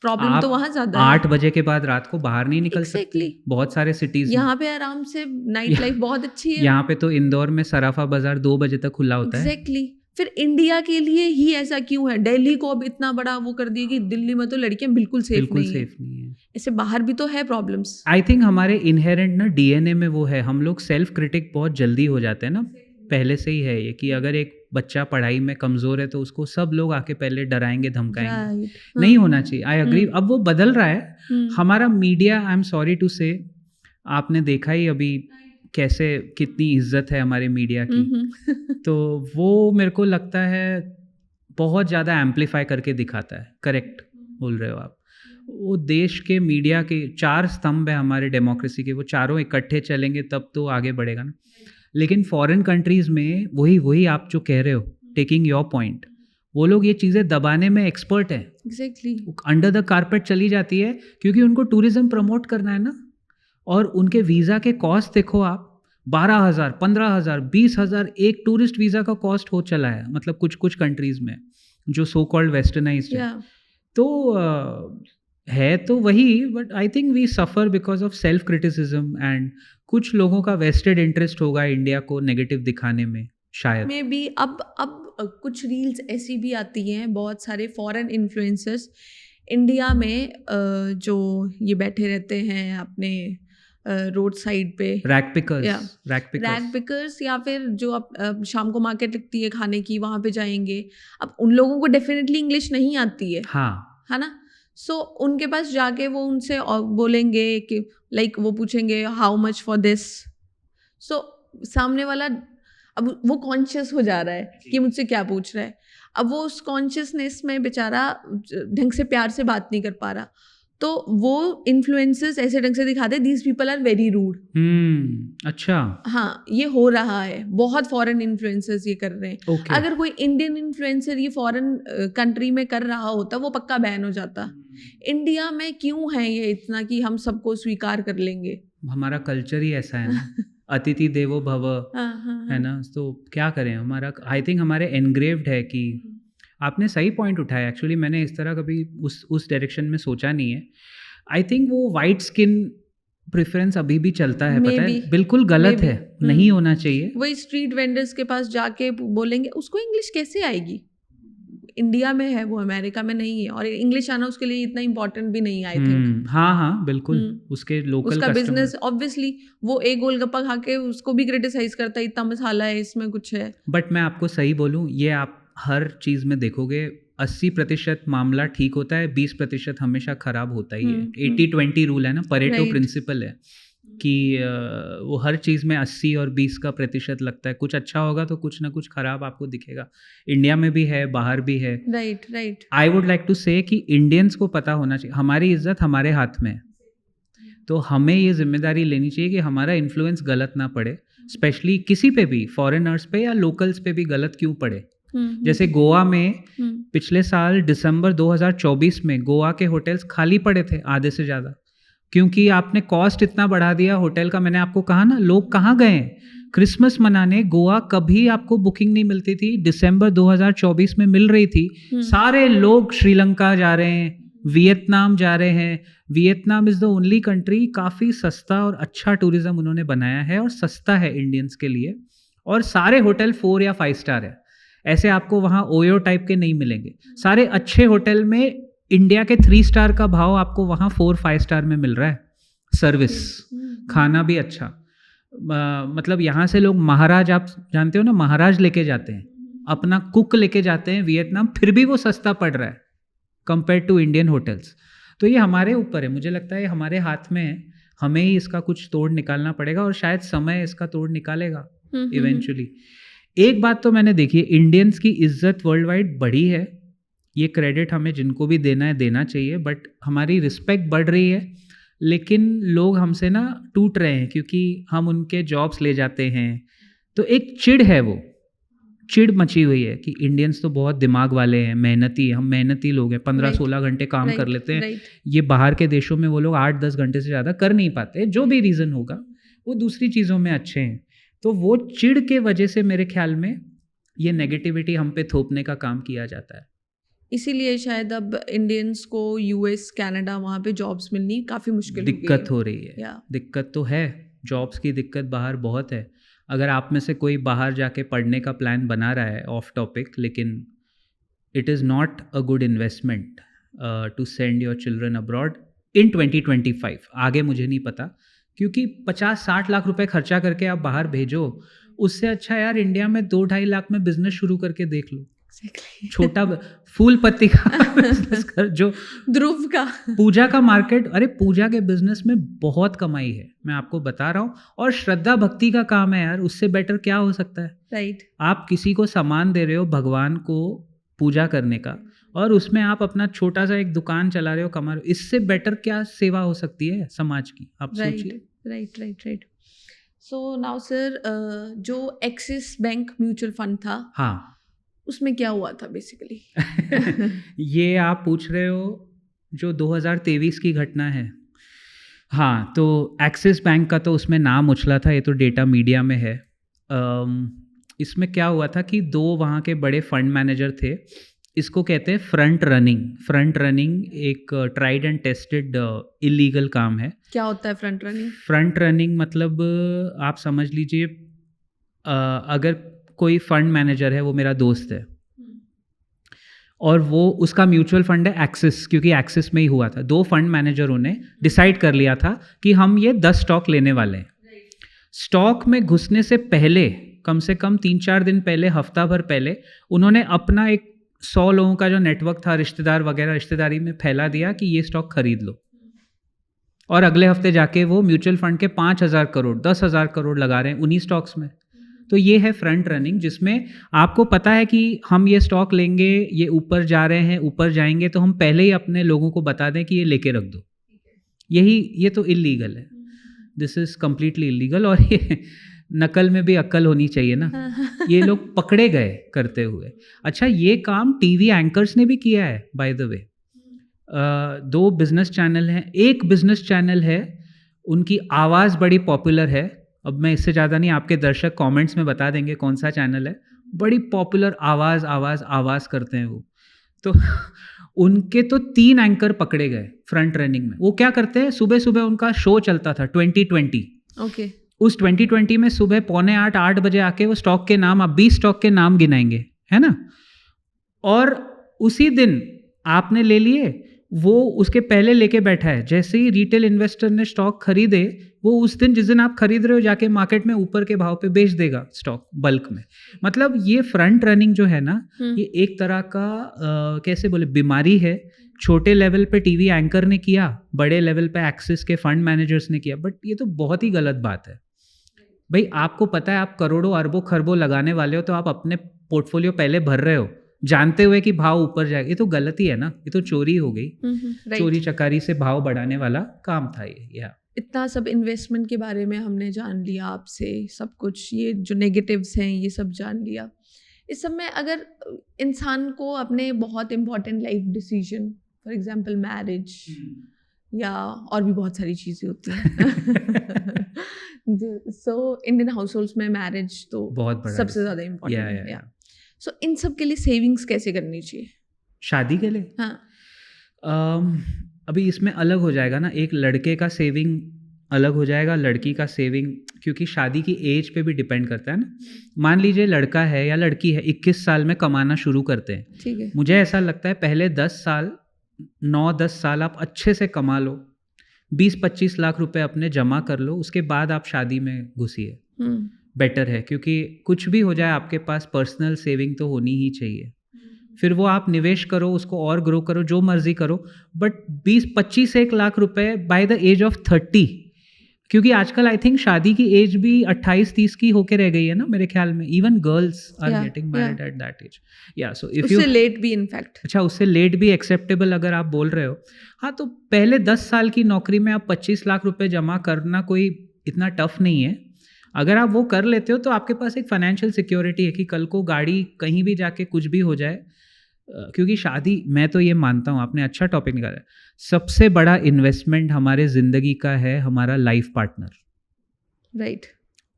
प्रॉब्लम तो वहाँ ज़्यादा है। 8 बजे के बाद रात को बाहर नहीं निकल सकते बहुत सारे सिटीज़। यहाँ पे आराम से नाइट लाइफ बहुत अच्छी है। यहाँ पे तो इंदौर में सराफा बाजार 2 बजे तक खुला होता है। एग्जैक्टली। फिर इंडिया के लिए ही ऐसा क्यों है? दिल्ली को अब इतना बड़ा वो कर दिया कि दिल्ली में तो लड़कियां बिल्कुल सेफ नहीं है। ऐसे बाहर भी तो है प्रॉब्लम्स। आई थिंक हमारे इनहेरेंट ना डीएनए में वो है, हम लोग सेल्फ क्रिटिक बहुत जल्दी हो जाते हैं ना, पहले से ही है ये कि अगर एक बच्चा पढ़ाई में कमज़ोर है तो उसको सब लोग आके पहले डराएंगे, धमकाएंगे। नहीं होना चाहिए। I agree. अब वो बदल रहा है। हमारा media, I am sorry to say, आपने देखा ही अभी कैसे कितनी इज्जत है हमारे मीडिया की, तो वो मेरे को लगता है बहुत ज़्यादा एम्पलीफाई करके दिखाता है। करेक्ट बोल रहे हो आप। वो देश के मीडिया के 4 स्तंभ है हमारे डेमोक्रेसी के, वो चारों इकट्ठे चलेंगे तब तो आगे बढ़ेगा ना। लेकिन फॉरेन कंट्रीज़ में वही आप जो कह रहे हो, टेकिंग योर पॉइंट, वो लोग ये चीज़ें दबाने में एक्सपर्ट है। एग्जैक्टली। अंडर द कारपेट चली जाती है, क्योंकि उनको टूरिज्म प्रमोट करना है ना। और उनके वीज़ा के कॉस्ट देखो आप, 12,000, 15,000, 20,000 एक टूरिस्ट वीज़ा का कॉस्ट हो चला है, मतलब कुछ कंट्रीज़ में जो सो कॉल्ड वेस्टर्नाइज्ड है। तो है तो वही, but I think we suffer because of self criticism, and कुछ लोगों का वेस्टेड इंटरेस्ट होगा इंडिया को नेगेटिव दिखाने में शायद। मे बी अब कुछ रील्स ऐसी भी आती हैं, बहुत सारे फॉरेन इन्फ्लुएंसर्स इंडिया में जो ये बैठे रहते हैं अपने रोड साइड पे, रैक पिकर्स, या फिर जो अब शाम को मार्केट लगती है खाने की, वहाँ पे जाएंगे। अब उन लोगों को डेफिनेटली इंग्लिश नहीं आती है, है ना? सो उनके पास जाके वो उनसे बोलेंगे कि लाइक वो पूछेंगे हाउ मच फॉर दिस। सो सामने वाला अब वो कॉन्शियस हो जा रहा है कि मुझसे क्या पूछ रहा है। अब वो उस कॉन्शियसनेस में बेचारा ढंग से प्यार से बात नहीं कर पा रहा, तो वो इन्फ्लुएंसर्स ऐसे ढंग से दिखाते these people are very rude. अच्छा, हाँ, ये हो रहा है, बहुत फॉरेन इन्फ्लुएंसर्स ये कर रहे हैं। अगर कोई इंडियन इन्फ्लुएंसर ये फॉरेन कंट्री में कर रहा होता, वो पक्का बैन हो जाता। इंडिया में क्यों है ये इतना कि हम सबको स्वीकार कर लेंगे? हमारा कल्चर ही ऐसा है ना। अतिथि देवो भव, है ना। तो क्या करें, हमारा आई थिंक हमारे एनग्रेव्ड है कि आपने सही पॉइंट उठाया। एक्चुअली मैंने इस तरह कभी उस डायरेक्शन में सोचा नहीं है। आई थिंक वो वाइट स्किन प्रेफरेंस अभी भी चलता है, पता है, बिल्कुल गलत है, नहीं होना चाहिए। वही स्ट्रीट वेंडर्स के पास जाके बोलेंगे, उसको इंग्लिश कैसे आएगी? इंडिया में है वो, अमेरिका में नहीं है, और इंग्लिश आना उसके लिए इतना इम्पोर्टेंट भी नहीं, आई थिंक। हाँ बिल्कुल। उसके लोकल उसका बिजनेस, ऑब्वियसली वो एक गोलगप्पा खा के उसको भी क्रिटिसाइज करता है, इतना मसाला है इसमें, कुछ है। बट मैं आपको सही बोलूँ, ये आप हर चीज़ में देखोगे 80% मामला ठीक होता है, 20% हमेशा खराब होता ही है। 80-20 रूल है ना, परेटो प्रिंसिपल है कि वो हर चीज़ में 80 और 20 का प्रतिशत लगता है। कुछ अच्छा होगा तो कुछ ना कुछ खराब आपको दिखेगा। इंडिया में भी है, बाहर भी है। Right. I would like to say कि इंडियंस को पता होना चाहिए, हमारी इज्जत हमारे हाथ में है, तो हमें ये जिम्मेदारी लेनी चाहिए कि हमारा इन्फ्लुएंस गलत ना पड़े, स्पेशली किसी पे भी, फॉरेनर्स पे या लोकल्स पे भी गलत क्यों पड़े। जैसे गोवा में पिछले साल दिसंबर 2024 में गोवा के होटल्स खाली पड़े थे, आधे से ज़्यादा, क्योंकि आपने कॉस्ट इतना बढ़ा दिया होटल का। मैंने आपको कहा ना, लोग कहाँ गए, क्रिसमस मनाने गोवा कभी आपको बुकिंग नहीं मिलती थी, दिसंबर 2024 में मिल रही थी। सारे लोग श्रीलंका जा रहे हैं, वियतनाम जा रहे हैं। Vietnam is the only country, काफ़ी सस्ता और अच्छा टूरिज़्म उन्होंने बनाया है और सस्ता है इंडियंस के लिए, और सारे होटल 4 या 5 स्टार है। ऐसे आपको वहाँ ओयो टाइप के नहीं मिलेंगे। सारे अच्छे होटल में इंडिया के 3 स्टार का भाव आपको वहाँ 4-5 स्टार में मिल रहा है। सर्विस, खाना भी अच्छा। मतलब यहाँ से लोग महाराज, आप जानते हो ना, महाराज लेके जाते हैं, अपना कुक लेके जाते हैं वियतनाम, फिर भी वो सस्ता पड़ रहा है कंपेयर टू इंडियन होटल्स। तो ये हमारे ऊपर है, मुझे लगता है ये हमारे हाथ में है, हमें ही इसका कुछ तोड़ निकालना पड़ेगा और शायद समय इसका तोड़ निकालेगा इवेंचुअली। एक बात तो मैंने देखी है, इंडियंस की इज्जत वर्ल्ड वाइड बढ़ी है, ये क्रेडिट हमें जिनको भी देना है देना चाहिए, बट हमारी रिस्पेक्ट बढ़ रही है, लेकिन लोग हमसे ना टूट रहे हैं क्योंकि हम उनके जॉब्स ले जाते हैं। तो एक चिढ़ है, वो चिढ़ मची हुई है कि इंडियंस तो बहुत दिमाग वाले हैं, मेहनती, हम मेहनती लोग हैं, 15-16 घंटे काम कर लेते हैं। ये बाहर के देशों में वो लोग 8-10 घंटे से ज़्यादा कर नहीं पाते, जो भी रीज़न होगा, वो दूसरी चीज़ों में अच्छे हैं। तो वो चिढ़ के वजह से मेरे ख्याल में ये नेगेटिविटी हम पे थोपने का काम किया जाता है। इसीलिए शायद अब इंडियंस को यूएस, कनाडा, वहाँ पे जॉब्स मिलनी काफ़ी मुश्किल दिक्कत हो रही है। दिक्कत तो है, जॉब्स की दिक्कत बाहर बहुत है। अगर आप में से कोई बाहर जाके पढ़ने का प्लान बना रहा है, ऑफ टॉपिक, लेकिन it is not a good investment to send your children abroad in 2025। आगे मुझे नहीं पता, क्योंकि 50-60 लाख रुपए खर्चा करके आप बाहर भेजो, उससे अच्छा यार इंडिया में 2-2.5 लाख में बिजनेस शुरू करके देख लो। छोटा फूल पत्ती का बिजनेस कर, जो ध्रुव का, पूजा का मार्केट, अरे पूजा के बिजनेस में बहुत कमाई है, मैं आपको बता रहा हूँ। और श्रद्धा भक्ति का काम है यार, उससे बेटर क्या हो सकता है। राइट। आप किसी को सामान दे रहे हो भगवान को पूजा करने का, और उसमें आप अपना छोटा सा एक दुकान चला रहे हो, कमा रहे हो, इससे बेटर क्या सेवा हो सकती है समाज की, आप सोचिए। राइट। सो नाउ सर, जो एक्सिस बैंक म्यूचुअल फंड था, हाँ, उसमें क्या हुआ था बेसिकली? ये आप पूछ रहे हो जो 2023 की घटना है। हाँ, तो एक्सिस बैंक का तो उसमें नाम उछला था, ये तो डेटा मीडिया में है। इसमें क्या हुआ था कि 2 वहाँ के बड़े फंड मैनेजर थे, इसको कहते हैं फ्रंट रनिंग एक ट्राइड एंड टेस्टेड इलीगल काम है। क्या होता है फ्रंट रनिंग? फ्रंट रनिंग मतलब आप समझ लीजिए, अगर कोई फंड मैनेजर है, वो मेरा दोस्त है और वो उसका म्यूचुअल फंड है एक्सिस, क्योंकि एक्सिस में ही हुआ था। 2 फंड मैनेजरों ने डिसाइड कर लिया था कि हम ये 10 स्टॉक लेने वाले हैं। स्टॉक में घुसने से पहले, कम से कम 3-4 दिन पहले, हफ्ता भर पहले, उन्होंने अपना एक 100 लोगों का जो नेटवर्क था, रिश्तेदार वगैरह, रिश्तेदारी में फैला दिया कि ये स्टॉक खरीद लो, और अगले हफ्ते जाके वो म्यूचुअल फंड के 5,000 करोड़ 10,000 करोड़ लगा रहे हैं उन्हीं स्टॉक्स में। तो ये है फ्रंट रनिंग, जिसमें आपको पता है कि हम ये स्टॉक लेंगे, ये ऊपर जा रहे हैं, ऊपर जाएंगे, तो हम पहले ही अपने लोगों को बता दें कि ये लेके रख दो। ये तो इलीगल है, दिस इज़ कम्प्लीटली इलीगल। और ये नकल में भी अक्ल होनी चाहिए ना। ये लोग पकड़े गए करते हुए। अच्छा, ये काम टीवी एंकर्स ने भी किया है by the way. 2 business channel हैं, एक बिजनेस चैनल है, उनकी आवाज़ बड़ी पॉपुलर है। अब मैं इससे ज़्यादा नहीं, आपके दर्शक कमेंट्स में बता देंगे कौन सा चैनल है। बड़ी पॉपुलर आवाज़ करते हैं वो। तो उनके तो 3 एंकर पकड़े गए फ्रंट रनिंग में। वो क्या करते हैं, सुबह सुबह उनका शो चलता था 2020। ओके। उस 2020 में सुबह 7:45-8 बजे आके वो स्टॉक के नाम, आप 20 स्टॉक के नाम गिनाएंगे, है ना। और उसी दिन आपने ले लिए, वो उसके पहले लेके बैठा है। जैसे ही रिटेल इन्वेस्टर ने स्टॉक खरीदे, वो उस दिन, जिस दिन आप खरीद रहे हो, जाके मार्केट में ऊपर के भाव पे बेच देगा स्टॉक बल्क में। मतलब ये फ्रंट रनिंग जो है ना, ये एक तरह का कैसे बोले, बीमारी है। छोटे लेवल पे टीवी एंकर ने किया, बड़े लेवल पे एक्सिस के फंड मैनेजर्स ने किया, बट ये तो बहुत ही गलत बात है। भाई आपको पता है आप करोड़ों अरबों खरबों लगाने वाले हो, तो आप अपने पोर्टफोलियो पहले भर रहे हो जानते हुए कि भाव ऊपर जाएगा। ये तो गलती है ना, ये तो चोरी हो गई। चोरी चकारी से भाव बढ़ाने वाला काम था ये। इतना सब इन्वेस्टमेंट के बारे में हमने जान लिया आपसे, सब कुछ, ये जो नेगेटिव्स हैं ये सब जान लिया। इस सब में अगर इंसान को अपने बहुत important life decision, for example marriage या और भी बहुत सारी चीज़ें होती हैं सो इंडियन हाउस होल्ड्स में मैरिज तो बहुत बड़ा सबसे ज़्यादा या इम्पोर्टेंट है। सो इन सब के लिए सेविंग्स कैसे करनी चाहिए? शादी के लिए हाँ। अभी इसमें अलग हो जाएगा ना, एक लड़के का सेविंग अलग हो जाएगा, लड़की का सेविंग, क्योंकि शादी की एज पे भी डिपेंड करता है ना। मान लीजिए लड़का है या लड़की है 21 साल में कमाना शुरू करते हैं, ठीक है। मुझे ऐसा लगता है पहले 10 साल 9-10 साल आप अच्छे से कमा लो, 20-25 लाख रुपए अपने जमा कर लो, उसके बाद आप शादी में घुसिए, बेटर है। क्योंकि कुछ भी हो जाए आपके पास पर्सनल सेविंग तो होनी ही चाहिए। फिर वो आप निवेश करो, उसको और ग्रो करो, जो मर्जी करो, बट 20-25 लाख रुपए बाय द एज ऑफ 30, क्योंकि आजकल आई थिंक शादी की एज भी 28-30 की होके रह गई है ना मेरे ख्याल में। Even girls are getting married at that age. या सो इफ यू उससे लेट भी इनफैक्ट, अच्छा उससे लेट भी एक्सेप्टेबल अगर आप बोल रहे हो, हाँ, तो पहले 10 साल की नौकरी में आप 25 लाख रुपए जमा करना कोई इतना टफ नहीं है। अगर आप वो कर लेते हो तो आपके पास एक फाइनेंशियल सिक्योरिटी है कि कल को गाड़ी कहीं भी जाके कुछ भी हो जाए। क्योंकि शादी, मैं तो ये मानता हूँ, आपने अच्छा टॉपिक निकाला है, सबसे बड़ा इन्वेस्टमेंट हमारे ज़िंदगी का है हमारा लाइफ पार्टनर। राइट।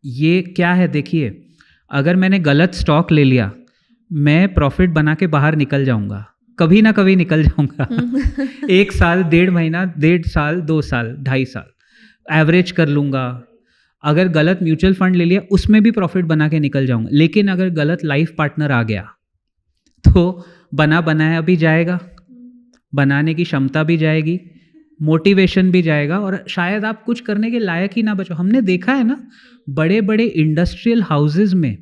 ये क्या है देखिए, अगर मैंने गलत स्टॉक ले लिया, मैं प्रॉफिट बना के बाहर निकल जाऊंगा, कभी ना कभी निकल जाऊंगा। 1 साल, 1.5 महीना, 1.5 साल, 2 साल, 2.5 साल एवरेज कर लूँगा। अगर गलत म्यूचुअल फंड ले लिया, उसमें भी प्रॉफिट बना के निकल जाऊंगा। लेकिन अगर गलत लाइफ पार्टनर आ गया तो बना बनाया भी जाएगा, बनाने की क्षमता भी जाएगी, मोटिवेशन भी जाएगा, और शायद आप कुछ करने के लायक ही ना बचो। हमने देखा है ना, बड़े बड़े इंडस्ट्रियल हाउसेज में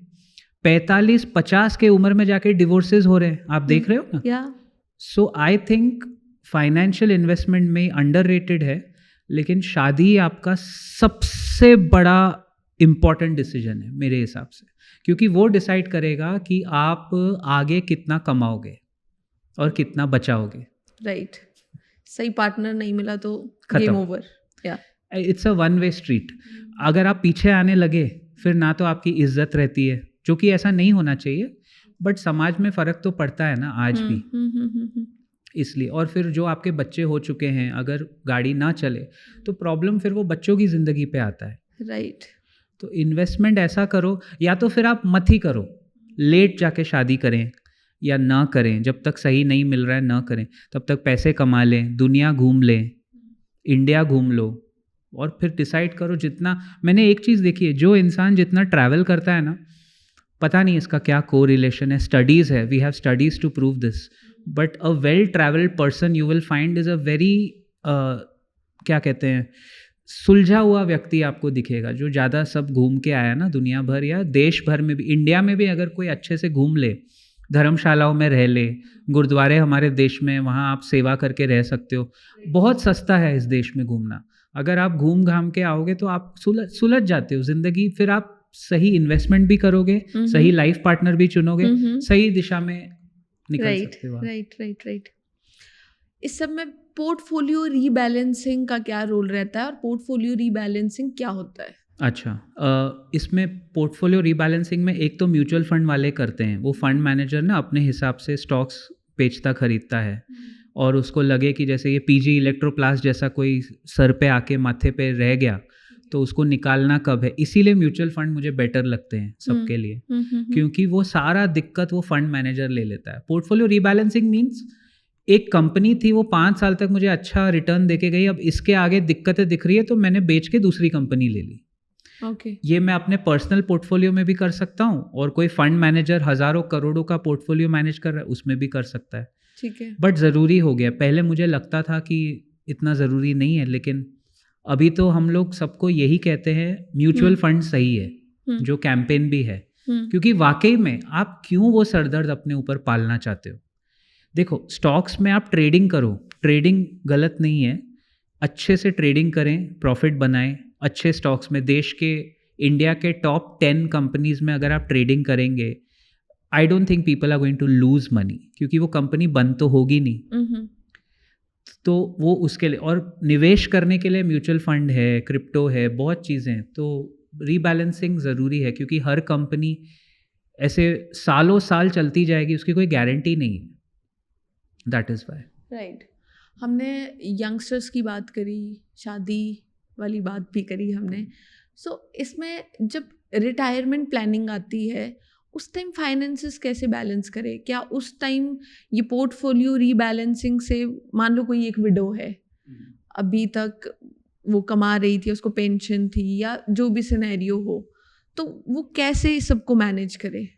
45-50 के उम्र में जाके डिवोर्सेस हो रहे हैं, आप देख रहे हो ना। या सो आई थिंक फाइनेंशियल इन्वेस्टमेंट में अंडररेटेड है, लेकिन शादी आपका सबसे बड़ा इम्पॉर्टेंट डिसीजन है मेरे हिसाब से, क्योंकि वो डिसाइड करेगा कि आप आगे कितना कमाओगे और कितना बचाओगे। राइट। सही पार्टनर नहीं मिला तो खत्म। Game over. या it's a one way street. अगर आप पीछे आने लगे, फिर ना तो आपकी इज्जत रहती है, जो कि ऐसा नहीं होना चाहिए, बट समाज में फ़र्क तो पड़ता है ना आज भी, इसलिए। और फिर जो आपके बच्चे हो चुके हैं, अगर गाड़ी ना चले तो प्रॉब्लम फिर वो बच्चों की ज़िंदगी पे आता है। राइट। तो इन्वेस्टमेंट ऐसा करो, या तो फिर आप मत ही करो, लेट जाके शादी करें या ना करें, जब तक सही नहीं मिल रहा है ना करें, तब तक पैसे कमा लें, दुनिया घूम लें, इंडिया घूम लो, और फिर डिसाइड करो जितना। मैंने एक चीज़ देखी है, जो इंसान जितना ट्रैवल करता है ना, पता नहीं इसका क्या को रिलेशन है, स्टडीज़ है, we have studies to prove this, but a well travelled person you will find is a very क्या कहते हैं, सुलझा हुआ व्यक्ति आपको दिखेगा, जो ज़्यादा सब घूम के आया ना दुनिया भर, या देश भर में भी, इंडिया में भी अगर कोई अच्छे से घूम ले, धर्मशालाओं में रह ले, गुरुद्वारे हमारे देश में, वहाँ आप सेवा करके रह सकते हो, बहुत सस्ता है इस देश में घूमना। अगर आप घूम घाम के आओगे तो आप सुलझ जाते हो ज़िंदगी, फिर आप सही इन्वेस्टमेंट भी करोगे, सही लाइफ पार्टनर भी चुनोगे, सही दिशा में निकल सकते हो। राइट। इस सब में पोर्टफोलियो रीबैलेंसिंग का क्या रोल रहता है, और पोर्टफोलियो रीबैलेंसिंग क्या होता है? अच्छा, इसमें पोर्टफोलियो रीबैलेंसिंग में एक तो म्यूचुअल फंड वाले करते हैं, वो फंड मैनेजर ना अपने हिसाब से स्टॉक्स बेचता खरीदता है, और उसको लगे कि जैसे ये पीजी इलेक्ट्रोप्लास्ट जैसा कोई सर पे आके माथे पे रह गया, तो उसको निकालना कब है। इसीलिए म्यूचुअल फंड मुझे बेटर लगते हैं सबके लिए, क्योंकि वो सारा दिक्कत वो फंड मैनेजर ले लेता है। पोर्टफोलियो रीबैलेंसिंग मीन्स एक कंपनी थी, वो 5 साल तक मुझे अच्छा रिटर्न देके गई, अब इसके आगे दिक्कतें दिख रही है तो मैंने बेच के दूसरी कंपनी ले ली। ये मैं अपने पर्सनल पोर्टफोलियो में भी कर सकता हूँ, और कोई फंड मैनेजर हज़ारों करोड़ों का पोर्टफोलियो मैनेज कर रहा है, उसमें भी कर सकता है। ठीक है। बट ज़रूरी हो गया, पहले मुझे लगता था कि इतना ज़रूरी नहीं है, लेकिन अभी तो हम लोग सबको यही कहते हैं म्यूचुअल फंड सही है, जो कैंपेन भी है, क्योंकि वाकई में आप क्यों वो सरदर्द अपने ऊपर पालना चाहते हो। देखो, स्टॉक्स में आप ट्रेडिंग करो, ट्रेडिंग गलत नहीं है, अच्छे से ट्रेडिंग करें, प्रॉफिट बनाएं अच्छे स्टॉक्स में। देश के, इंडिया के टॉप 10 कंपनीज में अगर आप ट्रेडिंग करेंगे, I don't think people are going to lose money, क्योंकि वो कंपनी बंद तो होगी नहीं। तो वो उसके लिए, और निवेश करने के लिए म्यूचुअल फंड है, क्रिप्टो है, बहुत चीज़ें हैं। तो रीबैलेंसिंग ज़रूरी है, क्योंकि हर कंपनी ऐसे सालों साल चलती जाएगी, उसकी कोई गारंटी नहीं है। That is why. राइट। हमने यंगस्टर्स की बात करी, शादी वाली बात भी करी हमने, सो इसमें जब रिटायरमेंट प्लानिंग आती है उस टाइम फाइनेंसेस कैसे बैलेंस करें? क्या उस टाइम ये पोर्टफोलियो रीबैलेंसिंग से, मान लो कोई एक विडो है, अभी तक वो कमा रही थी, उसको पेंशन थी या जो भी सिनेरियो हो, तो वो कैसे सबको मैनेज करे?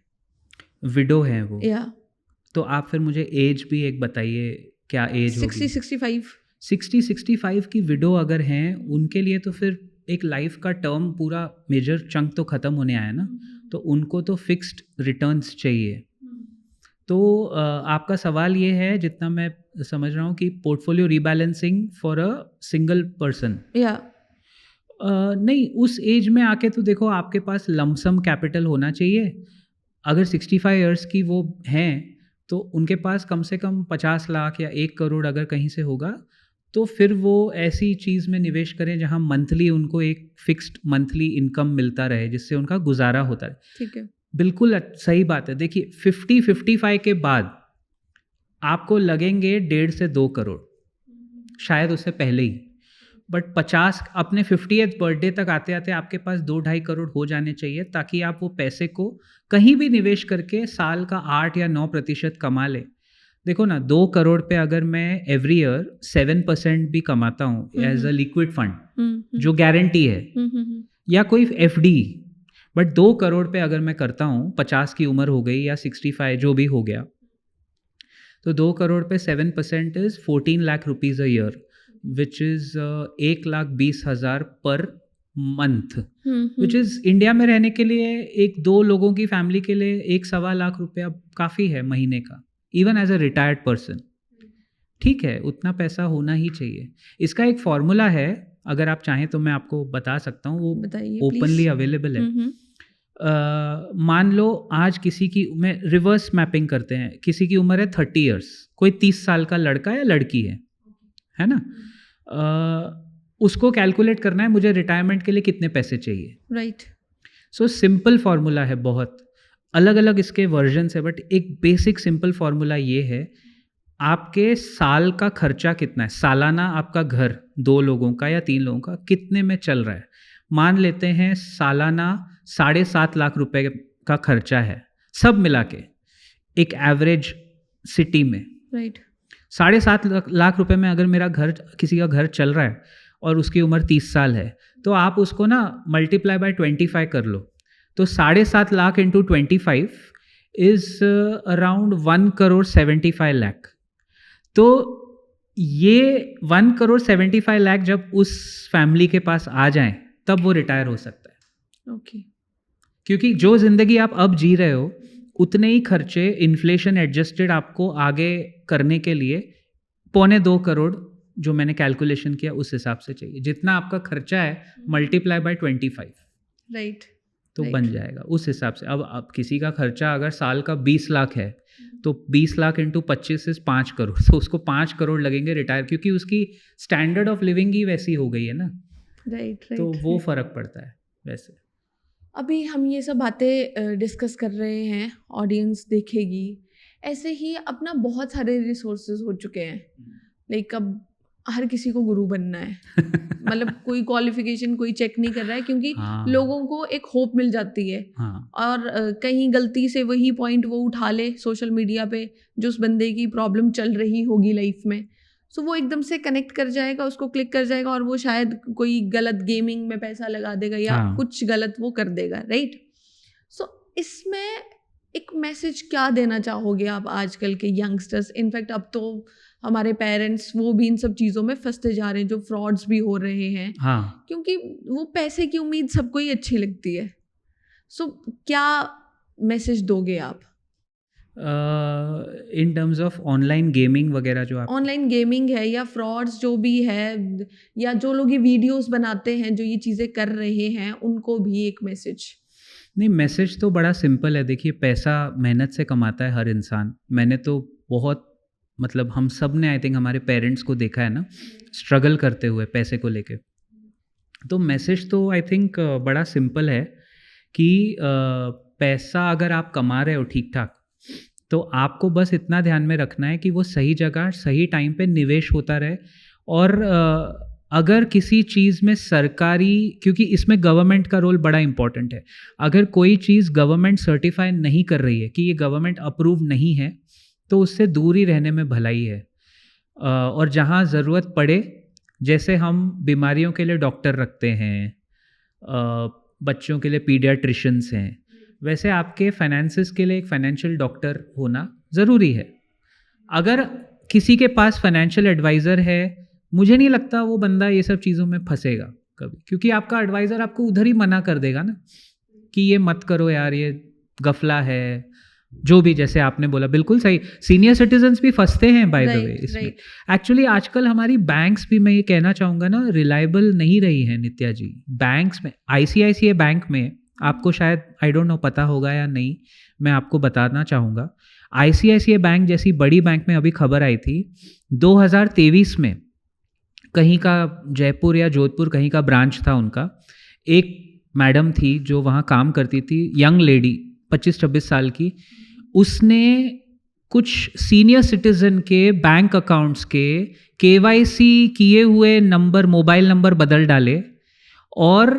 विडो है वो, या तो आप फिर मुझे एज भी एक बताइए, क्या एज होगी? 60-65। 60-65 की विडो अगर हैं, उनके लिए तो फिर एक लाइफ का टर्म पूरा मेजर चंक तो ख़त्म होने आया ना, तो उनको तो फिक्स्ड रिटर्न्स चाहिए। तो आपका सवाल ये है, जितना मैं समझ रहा हूँ, कि portfolio rebalancing for a single person. या नहीं, उस एज में आके तो देखो आपके पास लमसम कैपिटल होना चाहिए। अगर 65 इयर्स की वो हैं तो उनके पास कम से कम 50 लाख या 1 करोड़ अगर कहीं से होगा, तो फिर वो ऐसी चीज़ में निवेश करें जहां मंथली उनको एक फिक्स्ड मंथली इनकम मिलता रहे, जिससे उनका गुजारा होता रहे। ठीक है। बिल्कुल सही बात है। देखिए 50-55 के बाद आपको लगेंगे 1.5 से 2 करोड़, शायद उससे पहले ही, बट 50 अपने 50th बर्थडे तक आते आते आपके पास 2-2.5 करोड़ हो जाने चाहिए, ताकि आप वो पैसे को कहीं भी निवेश करके साल का 8 या 9% कमा ले। देखो ना, 2 करोड़ पे अगर मैं एवरी ईयर 7% भी कमाता हूँ एज अ लिक्विड फंड जो गारंटी है, या कोई FD, बट 2 करोड़ पे अगर मैं करता हूँ, 50 की उम्र हो गई या 65 जो भी हो गया, तो 2 करोड़ पे 7% is 14 lakh rupees a year, which is 1,20,000 per month, which is India में रहने के लिए, 1-2 लोगों की फैमिली के लिए 1-1.25 लाख रुपया काफ़ी है महीने का, even as a retired person. ठीक है, उतना पैसा होना ही चाहिए। इसका एक फॉर्मूला है, अगर आप चाहें तो मैं आपको बता सकता हूँ, वो बताइए ओपनली अवेलेबल है। मान लो आज किसी की, मैं रिवर्स मैपिंग करते हैं, किसी की उम्र है 30 इयर्स, कोई 30 साल का लड़का या लड़की है ना, उसको कैलकुलेट करना है मुझे रिटायरमेंट के लिए कितने पैसे चाहिए। राइट। सो सिंपल फार्मूला है, बहुत अलग अलग इसके वर्जन्स है, बट एक बेसिक सिंपल फार्मूला ये है, आपके साल का खर्चा कितना है, सालाना आपका घर 2 लोगों का या 3 लोगों का कितने में चल रहा है। मान लेते हैं सालाना 7.5 लाख रुपए का खर्चा है, सब मिला के, एक एवरेज सिटी में। राइट। 7.5 लाख रुपए में अगर मेरा घर, किसी का घर चल रहा है और उसकी उम्र 30 साल है, तो आप उसको ना मल्टीप्लाई बाय 25 कर लो, तो 7.5 lakh into 25 is around 1,75 lakh. तो ये 1,75 लाख जब उस फैमिली के पास आ जाएं, तब वो रिटायर हो सकता है। ओके। क्योंकि जो जिंदगी आप अब जी रहे हो, उतने ही खर्चे इन्फ्लेशन एडजस्टेड आपको आगे करने के लिए 1.25 करोड़ जो मैंने कैलकुलेशन किया उस हिसाब से चाहिए। जितना आपका खर्चा है मल्टीप्लाई बाय 25, राइट, तो बन जाएगा उस हिसाब से। अब किसी का खर्चा अगर साल का 20 लाख है, तो 20 लाख इंटू 25 इज 5 करोड़, तो उसको 5 करोड़ लगेंगे रिटायर, क्योंकि उसकी स्टैंडर्ड ऑफ लिविंग ही वैसी हो गई है ना। राइट। तो वो फर्क पड़ता है। वैसे अभी हम ये सब बातें डिस्कस कर रहे हैं, ऑडियंस देखेगी, ऐसे ही अपना बहुत सारे रिसोर्सेज हो चुके हैं, लाइक अब हर किसी को गुरु बनना है मतलब कोई क्वालिफिकेशन कोई चेक नहीं कर रहा है, क्योंकि लोगों को एक होप मिल जाती है। और कहीं गलती से वही पॉइंट वो उठा ले सोशल मीडिया पे जो उस बंदे की प्रॉब्लम चल रही होगी लाइफ में, सो वो एकदम से कनेक्ट कर जाएगा, उसको क्लिक कर जाएगा और वो शायद कोई गलत गेमिंग में पैसा लगा देगा या कुछ गलत वो कर देगा, राइट। सो इसमें एक मैसेज क्या देना चाहोगे आप आजकल के यंगस्टर्स? इनफैक्ट अब तो हमारे पेरेंट्स वो भी इन सब चीज़ों में फंसते जा रहे हैं, जो फ्रॉड्स भी हो रहे हैं, क्योंकि वो पैसे की उम्मीद सबको ही अच्छी लगती है। सो क्या मैसेज दोगे आप in terms of online gaming वगैरह? जो आप ऑनलाइन गेमिंग है या फ्रॉड्स जो भी है, या जो लोग ये वीडियोस बनाते हैं जो ये चीज़ें कर रहे हैं, उनको भी एक मैसेज? नहीं, मैसेज तो बड़ा सिंपल है। देखिए, पैसा मेहनत से कमाता है हर इंसान। मैंने तो बहुत, मतलब हम सब ने, आई थिंक हमारे पेरेंट्स को देखा है ना स्ट्रगल करते हुए पैसे को लेके। तो मैसेज तो आई थिंक बड़ा सिंपल है कि पैसा अगर आप कमा रहे हो ठीक ठाक, तो आपको बस इतना ध्यान में रखना है कि वो सही जगह सही टाइम पे निवेश होता रहे। और अगर किसी चीज़ में सरकारी, क्योंकि इसमें गवर्नमेंट का रोल बड़ा इंपॉर्टेंट है, अगर कोई चीज़ गवर्नमेंट सर्टिफाई नहीं कर रही है कि ये गवर्नमेंट अप्रूव नहीं है, तो उससे दूर ही रहने में भलाई है। और जहाँ ज़रूरत पड़े, जैसे हम बीमारियों के लिए डॉक्टर रखते हैं, बच्चों के लिए पीडियाट्रिशियंस हैं, वैसे आपके फाइनेंसिस के लिए एक फाइनेंशियल डॉक्टर होना ज़रूरी है। अगर किसी के पास फाइनेंशियल एडवाइज़र है, मुझे नहीं लगता वो बंदा ये सब चीज़ों में फंसेगा कभी, क्योंकि आपका एडवाइज़र आपको उधर ही मना कर देगा ना कि ये मत करो यार, ये गफला है, जो भी जैसे आपने बोला बिल्कुल सही। सीनियर सिटीजन्स भी फंसते हैं बाय द वे इसमें। एक्चुअली आजकल हमारी बैंक्स भी, मैं ये कहना चाहूँगा ना, रिलायबल नहीं रही है नित्या जी। बैंक्स में, ICICI बैंक में आपको शायद आई डोंट नो पता होगा या नहीं, मैं आपको बताना चाहूँगा। ICICI बैंक जैसी बड़ी बैंक में अभी खबर आई थी 2023 में, कहीं का जयपुर या जोधपुर कहीं का ब्रांच था उनका, एक मैडम थी जो वहाँ काम करती थी, यंग लेडी 25-26 साल की, उसने कुछ सीनियर सिटीजन के बैंक अकाउंट्स के KYC किए हुए नंबर, मोबाइल नंबर बदल डाले और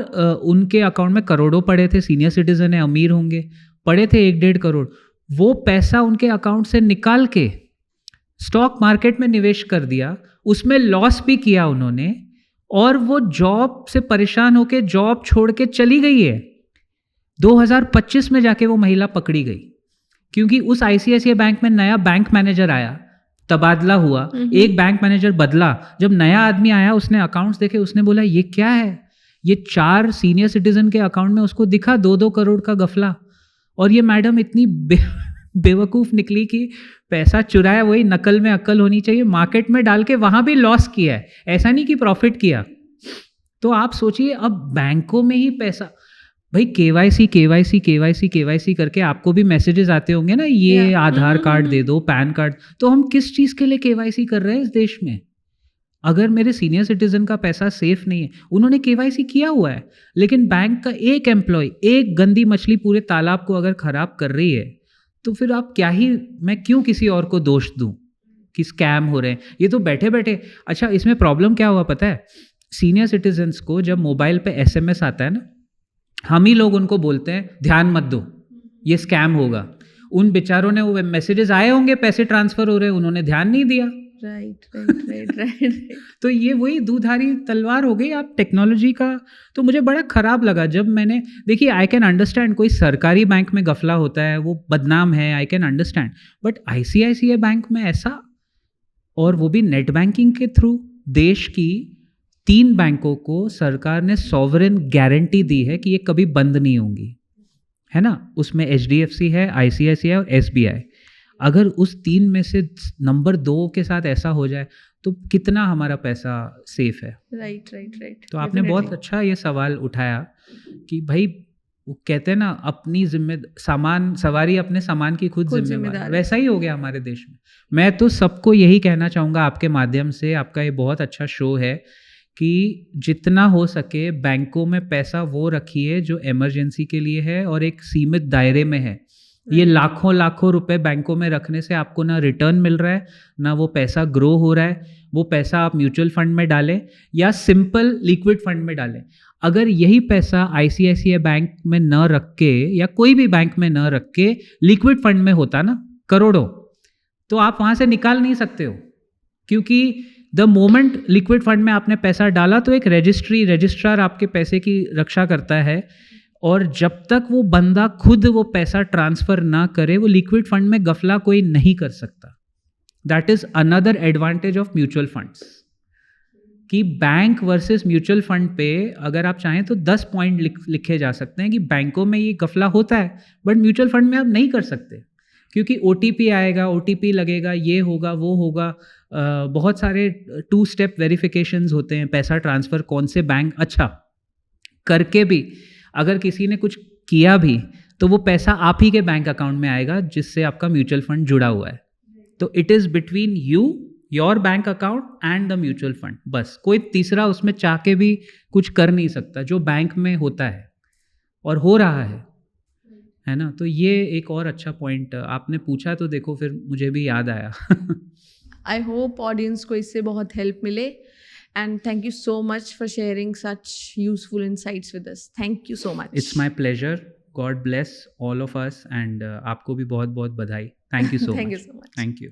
उनके अकाउंट में करोड़ों पड़े थे। सीनियर सिटीजन है, अमीर होंगे, पड़े थे 1-1.5 करोड़। वो पैसा उनके अकाउंट से निकाल के स्टॉक मार्केट में निवेश कर दिया, उसमें लॉस भी किया उन्होंने, और वो जॉब से परेशान होकर जॉब छोड़ के चली गई है। 2025 में जाके वो महिला पकड़ी गई, क्योंकि उस ICICI बैंक में नया बैंक मैनेजर आया, तबादला हुआ, एक बैंक मैनेजर बदला। जब नया आदमी आया, उसने अकाउंट्स देखे, उसने बोला ये क्या है, ये 4 सीनियर सिटीजन के अकाउंट में उसको दिखा 2-2 करोड़ का गफला। और ये मैडम इतनी बेवकूफ़ निकली कि पैसा चुराया, वही नकल में अक्ल होनी चाहिए, मार्केट में डाल के वहाँ भी लॉस किया है, ऐसा नहीं कि प्रॉफिट किया। तो आप सोचिए, अब बैंकों में ही पैसा, भाई KYC करके आपको भी मैसेजेस आते होंगे ना, ये आधार कार्ड दे दो, पैन कार्ड, तो हम किस चीज़ के लिए KYC कर रहे हैं इस देश में? अगर मेरे सीनियर सिटीजन का पैसा सेफ नहीं है, उन्होंने KYC किया हुआ है, लेकिन बैंक का एक एम्प्लॉय, एक गंदी मछली पूरे तालाब को अगर खराब कर रही है, तो फिर आप क्या ही, मैं क्यों किसी और को दोष दूं कि स्कैम हो रहे हैं? ये तो बैठे बैठे। अच्छा, इसमें प्रॉब्लम क्या हुआ पता है? सीनियर सिटीजन्स को जब मोबाइल पे SMS आता है ना, हम ही लोग उनको बोलते हैं ध्यान मत दो, ये स्कैम होगा। उन बेचारों ने, वो मैसेजेस आए होंगे, पैसे ट्रांसफर हो रहे, उन्होंने ध्यान नहीं दिया। राइट। तो ये वही दूधारी तलवार हो गई आप टेक्नोलॉजी का। तो मुझे बड़ा खराब लगा जब मैंने, देखिए आई कैन अंडरस्टैंड कोई सरकारी बैंक में गफला होता है, वो बदनाम है, I can understand, but ICICI bank में ऐसा, और वो भी नेट बैंकिंग के थ्रू। देश की 3 बैंकों को सरकार ने सॉवरेन गारंटी दी है कि ये कभी बंद नहीं होंगी, है ना? उसमें HDFC है, ICICI और SBI। अगर उस 3 में से नंबर 2 के साथ ऐसा हो जाए, तो कितना हमारा पैसा सेफ है? राइट। तो आपने बहुत अच्छा ये सवाल उठाया कि भाई, वो कहते हैं ना, अपनी सामान सवारी अपने सामान की खुद जिम्मेदार। वैसा ही हो गया हमारे देश में। मैं तो सबको यही कहना चाहूँगा आपके माध्यम से, आपका ये बहुत अच्छा शो है, कि जितना हो सके बैंकों में पैसा वो रखिए जो इमरजेंसी के लिए है और एक सीमित दायरे में है। ये लाखों रुपए बैंकों में रखने से आपको ना रिटर्न मिल रहा है, ना वो पैसा ग्रो हो रहा है। वो पैसा आप म्यूचुअल फंड में डालें या सिंपल लिक्विड फंड में डालें। अगर यही पैसा ICICI बैंक में न रख के या कोई भी बैंक में न रख के लिक्विड फंड में होता ना करोड़ों, तो आप वहाँ से निकाल नहीं सकते हो, क्योंकि द मोमेंट लिक्विड फंड में आपने पैसा डाला तो एक रजिस्ट्रार आपके पैसे की रक्षा करता है, और जब तक वो बंदा खुद वो पैसा ट्रांसफ़र ना करे, वो लिक्विड फंड में गफला कोई नहीं कर सकता। That is another advantage of mutual funds, कि बैंक वर्सेस म्यूचुअल फंड पे अगर आप चाहें तो 10 पॉइंट लिखे जा सकते हैं कि बैंकों में ये गफला होता है, बट म्यूचुअल फंड में आप नहीं कर सकते, क्योंकि OTP आएगा, OTP लगेगा, ये होगा, वो होगा। बहुत सारे 2 स्टेप वेरिफिकेशंस होते हैं पैसा ट्रांसफ़र कौन से बैंक। अच्छा, करके भी अगर किसी ने कुछ किया भी, तो वो पैसा आप ही के बैंक अकाउंट में आएगा जिससे आपका म्यूचुअल फंड जुड़ा हुआ है। तो it is between you, your bank account and the mutual fund. बस कोई तीसरा उसमें चाह के भी कुछ कर नहीं सकता, जो बैंक में होता है और हो रहा है ना? तो ये एक और अच्छा पॉइंट आपने पूछा, तो देखो फिर मुझे भी याद आया। आई होप ऑडियंस को इससे बहुत हेल्प मिले। And thank you so much for sharing such useful insights with us. Thank you so much. It's my pleasure. God bless all of us, and आपको भी बहुत बहुत बधाई. Thank you so Thank much. you so much. Thank you.